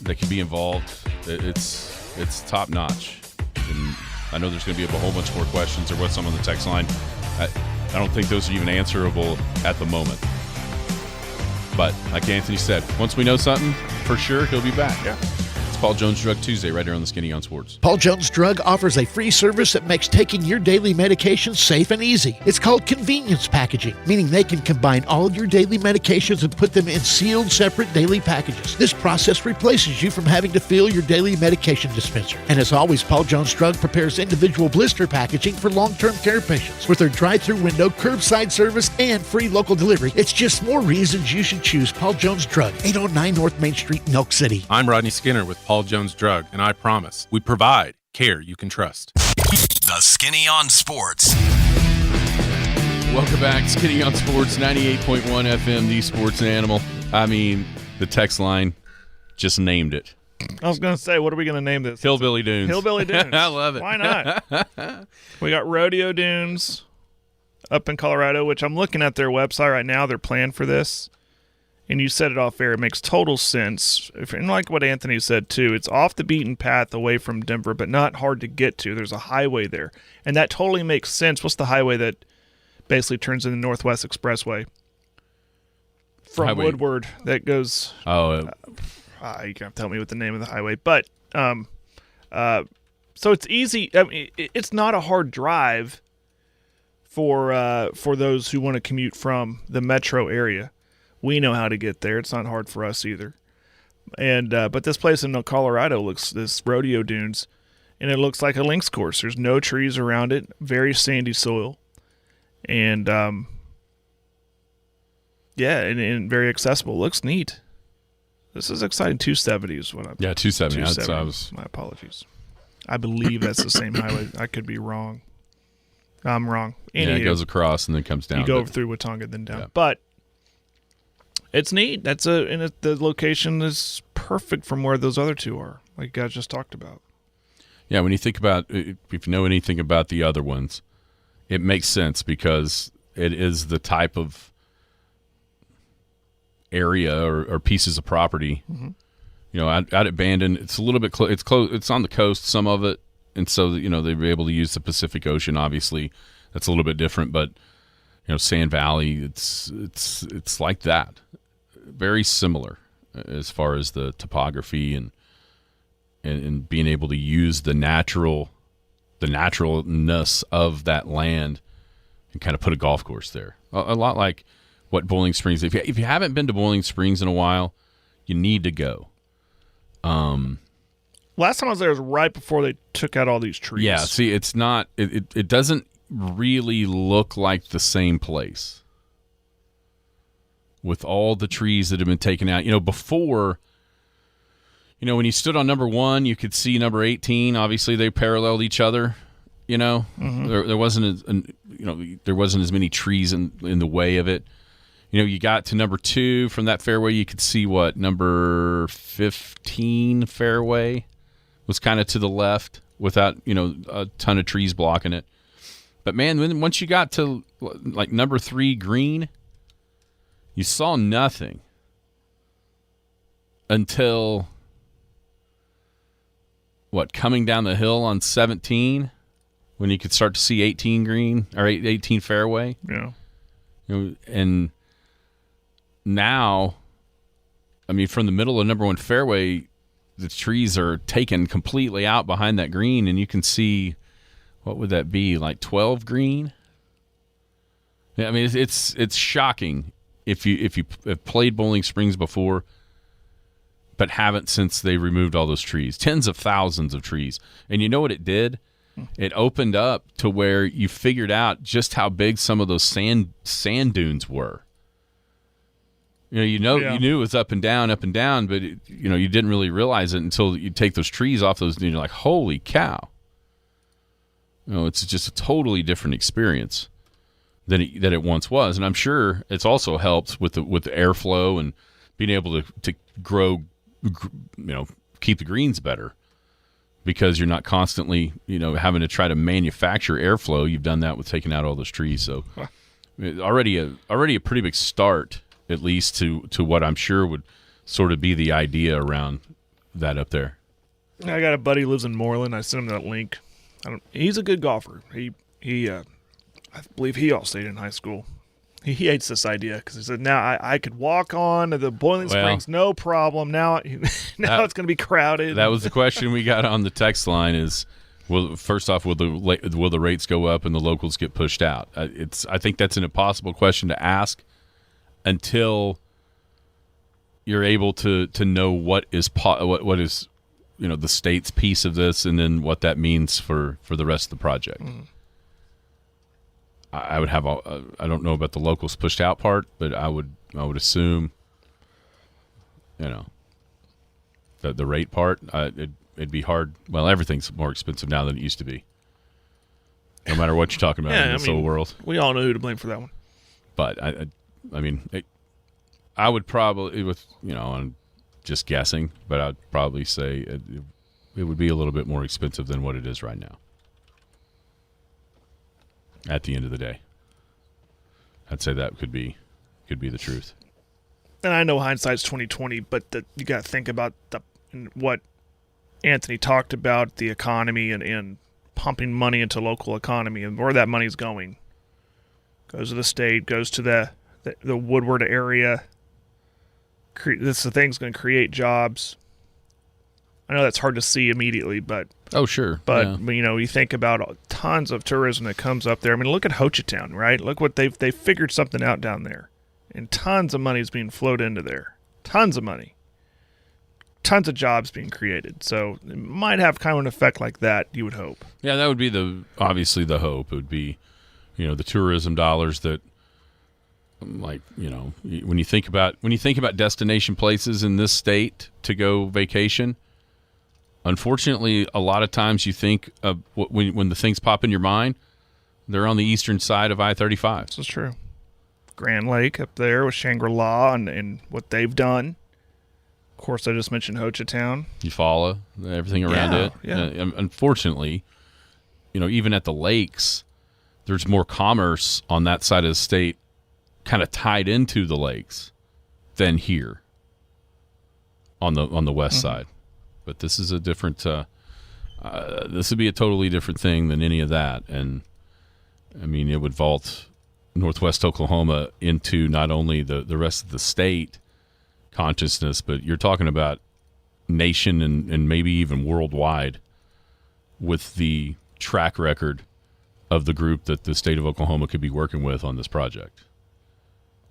that can be involved, it's top notch. And I know there's going to be a whole bunch more questions or what's on the text line. I don't think those are even answerable at the moment. But like Anthony said, once we know something, for sure, he'll be back. Yeah. It's Paul Jones Drug Tuesday right here on the Skinny on Sports. Paul Jones Drug offers a free service that makes taking your daily medications safe and easy. It's called convenience packaging, meaning they can combine all your daily medications and put them in sealed, separate daily packages. This process replaces you from having to fill your daily medication dispenser. And as always, Paul Jones Drug prepares individual blister packaging for long-term care patients. With their drive-through window, curbside service, and free local delivery, it's just more reasons you should choose Paul Jones Drug, 809 North Main Street in Elk City. I'm Rodney Skinner with Paul Jones Drug, and I promise we provide care you can trust. The Skinny on Sports. Welcome back, Skinny on Sports, 98.1 FM, the Sports Animal. The text line just named it. I was going to say, what are we going to name this? Hillbilly Dunes. Hillbilly Dunes. I love it. Why not? We got Rodeo Dunes up in Colorado, which I'm looking at their website right now, their plan for this. And you said it off air. It makes total sense. And like what Anthony said, too, it's off the beaten path away from Denver, but not hard to get to. There's a highway there. And that totally makes sense. What's the highway that basically turns into the Northwest Expressway? From Woodward that goes... you can have to tell me what the name of the highway. But, so it's easy. It's not a hard drive for those who want to commute from the metro area. We know how to get there. It's not hard for us either. And but this place in Colorado this Rodeo Dunes, and it looks like a links course. There's no trees around it, very sandy soil, and and very accessible. Looks neat. This is exciting. 270 is what I'm. Yeah, 270. 270. My apologies. I believe that's the same highway. I could be wrong. I'm wrong. Yeah, it goes across and then comes down. You go through Watonga, then down. Yeah. But it's neat. The location is perfect from where those other two are, like you guys just talked about. Yeah, when you think about, if you know anything about the other ones, it makes sense because it is the type of area or pieces of property. Mm-hmm. You know, out at Bandon, it's a little bit close. It's close. It's on the coast, some of it, and so they were able to use the Pacific Ocean. Obviously, that's a little bit different, but Sand Valley, it's like that, very similar as far as the topography and being able to use the naturalness of that land and kind of put a golf course there. A lot like what Boiling Springs. If you haven't been to Boiling Springs in a while, you need to go. Last time I was there was right before they took out all these trees. Yeah, see, it's not. It doesn't really look like the same place with all the trees that have been taken out. Before. When you stood on number 1, you could see number 18. Obviously, they paralleled each other. Mm-hmm. There wasn't there wasn't as many trees in the way of it. You got to number 2 from that fairway. You could see what number 15 fairway was kind of to the left without a ton of trees blocking it. But man, once you got to like number 3 green, you saw nothing until. Coming down the hill on 17 when you could start to see 18 green or 18 fairway? Yeah. And now, from the middle of number 1 fairway, the trees are taken completely out behind that green, and you can see, what would that be, like 12 green? Yeah, it's shocking if you have played Boiling Springs before, but haven't since they removed all those trees. Tens of thousands of trees. And you know what it did? It opened up to where you figured out just how big some of those sand dunes were. You knew it was up and down, but you didn't really realize it until you take those trees off those dunes. And you're like, holy cow. It's just a totally different experience than it once was. And I'm sure it's also helped with the airflow and being able to grow, keep the greens better because you're not constantly, having to try to manufacture airflow. You've done that with taking out all those trees. So already a pretty big start, at least to what I'm sure would sort of be the idea around that up there. I got a buddy who lives in Moreland. I sent him that link. He's a good golfer. He I believe he all-state in high school. He hates this idea because he said, now I could walk on to the Boiling Springs, no problem. Now it's going to be crowded. That was the question we got on the text line is, will the rates go up and the locals get pushed out? I think that's an impossible question to ask until you're able to know what is the state's piece of this and then what that means for the rest of the project. Mm. I would have I don't know about the locals pushed out part, but I would assume, the rate part. It'd be hard. Well, everything's more expensive now than it used to be. No matter what you're talking about in this whole world, we all know who to blame for that one. But I would probably, I'm just guessing, but I'd probably say it would be a little bit more expensive than what it is right now. At the end of the day, I'd say that could be the truth. And I know hindsight's 20/20, but you got to think about what Anthony talked about, the economy and pumping money into local economy and where that money's going. Goes to the state, goes to the Woodward area. This thing's going to create jobs. I know that's hard to see immediately, but oh sure, but you think about tons of tourism that comes up there. Look at Ho Chi Town, right? Look what they figured something out down there, and tons of money is being flowed into there. Tons of money. tons of jobs being created. So it might have kind of an effect like that, you would hope. Yeah, that would be obviously the hope. It would be, the tourism dollars that, like, when you think about destination places in this state to go vacation, unfortunately, a lot of times you think of when the things pop in your mind, they're on the eastern side of I-35. This is true. Grand Lake up there with Shangri-La and what they've done. Of course, I just mentioned Ho Chi Town. Eufaula, everything around it. Yeah. Unfortunately, even at the lakes, there's more commerce on that side of the state kind of tied into the lakes than here on the west side. But this is a different this would be a totally different thing than any of that. And, I mean, it would vault northwest Oklahoma into not only the rest of the state consciousness, but you're talking about nation and maybe even worldwide with the track record of the group that the state of Oklahoma could be working with on this project.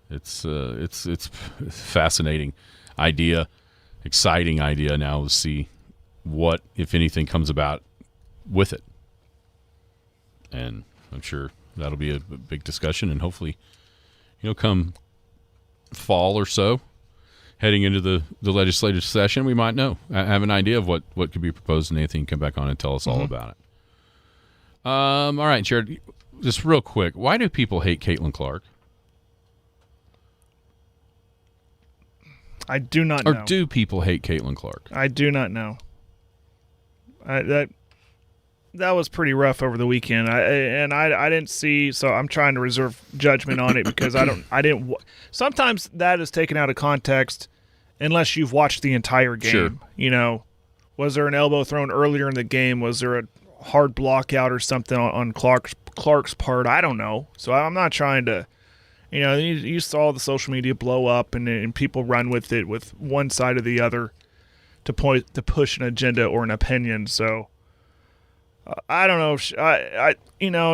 It's a fascinating idea, exciting idea now to see what, if anything, comes about with it. And I'm sure that'll be a big discussion, and hopefully, come fall or so, heading into the legislative session, we might have an idea of what could be proposed, and Nathan can come back on and tell us all about it. All right, Jared, just real quick, why do people hate Caitlin Clark? I do not know. Or do people hate Caitlin Clark? I do not know. That was pretty rough over the weekend. I didn't see, so I'm trying to reserve judgment on it because I didn't. Sometimes that is taken out of context unless you've watched the entire game. Sure. Was there an elbow thrown earlier in the game? Was there a hard block out or something on Clark's part? I don't know. So I'm not trying to. You saw the social media blow up and people run with it with one side or the other to push an agenda or an opinion. So I don't know.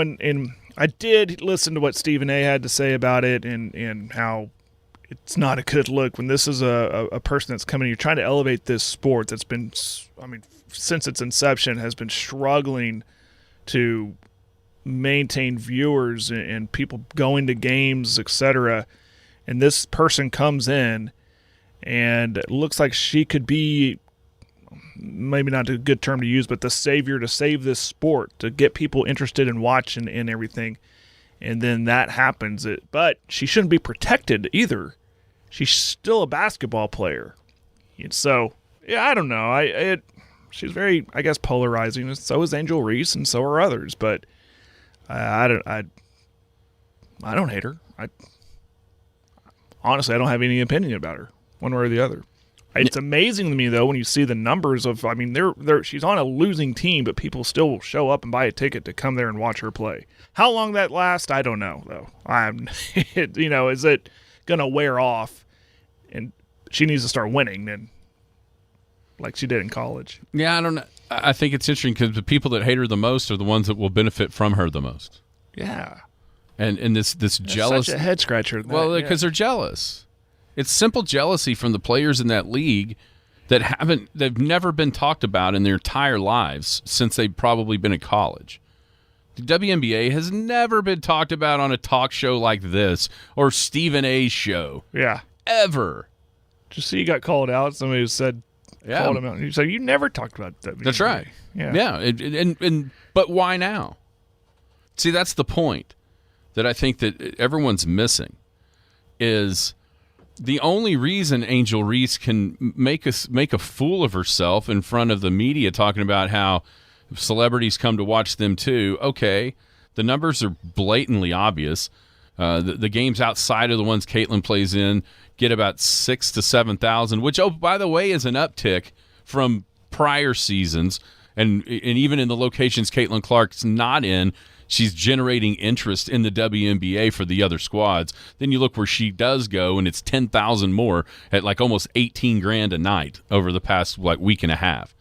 And I did listen to what Stephen A. had to say about it and how it's not a good look when this is a person that's coming. You're trying to elevate this sport that's been, since its inception, has been struggling to maintain viewers and people going to games, etc. And this person comes in and it looks like she could be, maybe not a good term to use, but the savior to save this sport, to get people interested in watching and everything. And then that happens. But she shouldn't be protected either. She's still a basketball player. And so, I don't know. She's very, I guess, polarizing. So is Angel Reese, and so are others. But I don't hate her. Honestly, I don't have any opinion about her, one way or the other. It's amazing to me, though, when you see the numbers of, she's on a losing team, but people still will show up and buy a ticket to come there and watch her play. How long that lasts, I don't know, though. Is it going to wear off and she needs to start winning then, like she did in college? Yeah, I don't know. I think it's interesting because the people that hate her the most are the ones that will benefit from her the most. Yeah. And this jealous. Such a head scratcher. Because they're jealous. It's simple jealousy from the players in that league they've never been talked about in their entire lives since they've probably been in college. The WNBA has never been talked about on a talk show like this or Stephen A's show. Yeah. Ever. Just see, you got called out. Somebody who said, called him out. You said, you never talked about that. That's right. Yeah. But why now? See, that's the point that I think that everyone's missing is the only reason Angel Reese can make a fool of herself in front of the media talking about how celebrities come to watch them too. Okay, the numbers are blatantly obvious. The games outside of the ones Caitlin plays in get about 6,000 to 7,000, which, oh, by the way, is an uptick from prior seasons. And even in the locations Caitlin Clark's not in, she's generating interest in the WNBA for the other squads. Then you look where she does go, and it's 10,000 more at like almost $18,000 a night over the past week and a half.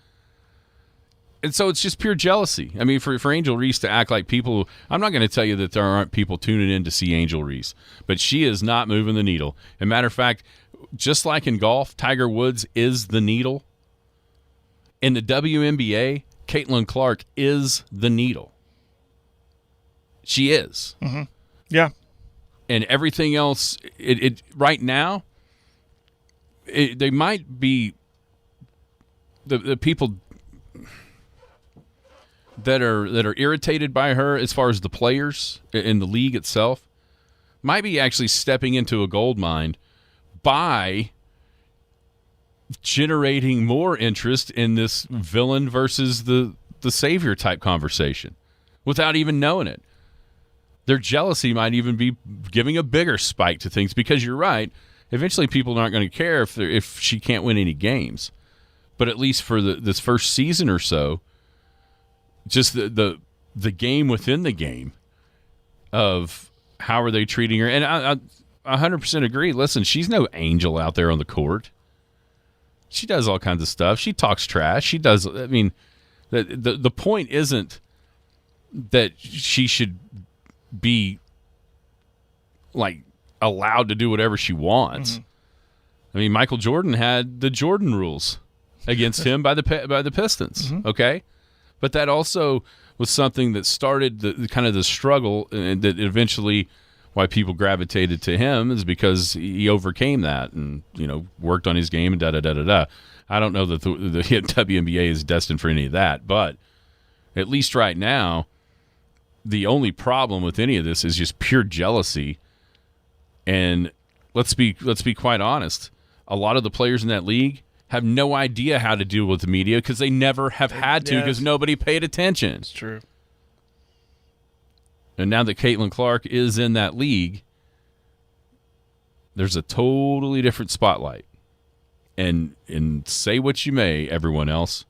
And so it's just pure jealousy. I mean, for Angel Reese to act like people, I'm not going to tell you that there aren't people tuning in to see Angel Reese, but she is not moving the needle. As a matter of fact, just like in golf, Tiger Woods is the needle In the WNBA, Caitlin Clark is the needle. She is. Mm-hmm. Yeah. And everything else, it right now, they might be the people that are irritated by her as far as the players in the league itself might be actually stepping into a gold mine by generating more interest in this villain versus the savior type conversation without even knowing it. Their jealousy might even be giving a bigger spike to things because you're right. Eventually people aren't going to care if she can't win any games. But at least for this first season or so, just the game within the game of how are they treating her. And I 100% agree. Listen, she's no angel out there on the court. She does all kinds of stuff. She talks trash. She does. I mean, the point isn't that she should be like allowed to do whatever she wants. Mm-hmm. I mean, Michael Jordan had the Jordan rules against him by the Pistons. Mm-hmm. Okay, but that also was something that started the kind of the struggle, and that eventually why people gravitated to him is because he overcame that and, worked on his game and da-da-da-da-da. I don't know that the WNBA is destined for any of that, but at least right now, the only problem with any of this is just pure jealousy. And let's be quite honest, a lot of the players in that league have no idea how to deal with the media because they never have had to because nobody paid attention. It's true. And now that Caitlin Clark is in that league, there's a totally different spotlight. And say what you may, everyone else,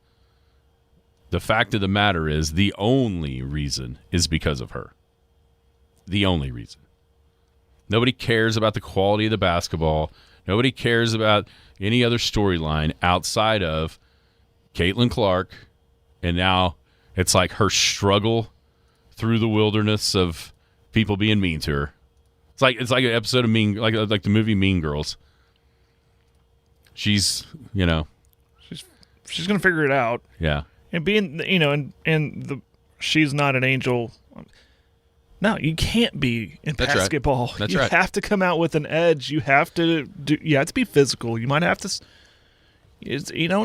the fact of the matter is the only reason is because of her. The only reason. Nobody cares about the quality of the basketball. Nobody cares about any other storyline outside of Caitlin Clark. And now it's like her struggle through the wilderness of people being mean to her. It's like an episode of like the movie Mean Girls. She's she's gonna figure it out. Yeah. And being she's not an angel. No, you can't be in basketball. Right. That's you right. have to come out with an edge. You have to be physical. You might have to.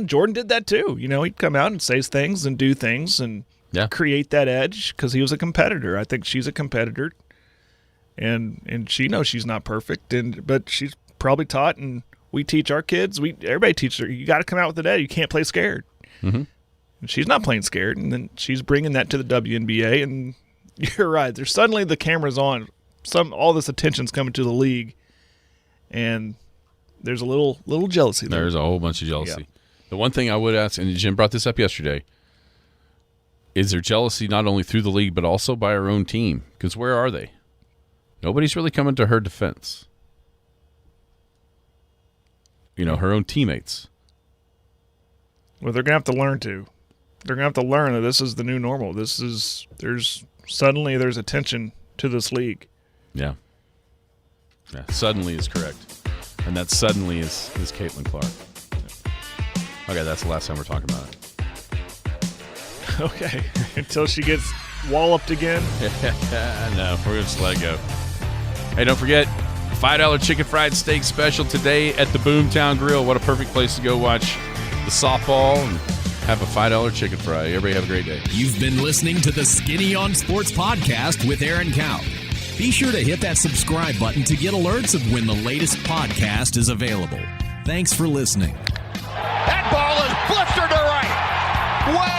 Jordan did that too. He'd come out and say things and do things and create that edge because he was a competitor. I think she's a competitor, and she knows she's not perfect, but she's probably taught, and we teach our kids. Everybody teaches her. You got to come out with an edge. You can't play scared. Mm-hmm. And she's not playing scared, and then she's bringing that to the WNBA. And you're right. There's suddenly the camera's on. All this attention's coming to the league, and there's a little jealousy there. There's a whole bunch of jealousy. Yeah. The one thing I would ask, and Jim brought this up yesterday, is there jealousy not only through the league but also by our own team? Because where are they? Nobody's really coming to her defense. Her own teammates. Well, they're going to have to learn to. They're going to have to learn that this is the new normal. There's attention to this league. Yeah. Yeah, suddenly is correct. And that suddenly is Caitlin Clark. Okay, that's the last time we're talking about it. Okay. Until she gets walloped again? No, we're going to just let it go. Hey, don't forget, $5 chicken fried steak special today at the Boomtown Grill. What a perfect place to go watch the softball and have a $5 chicken fry. Everybody have a great day. You've been listening to the Skinny on Sports podcast with Aaron Cow. Be sure to hit that subscribe button to get alerts of when the latest podcast is available. Thanks for listening. That ball is blistered to right. Way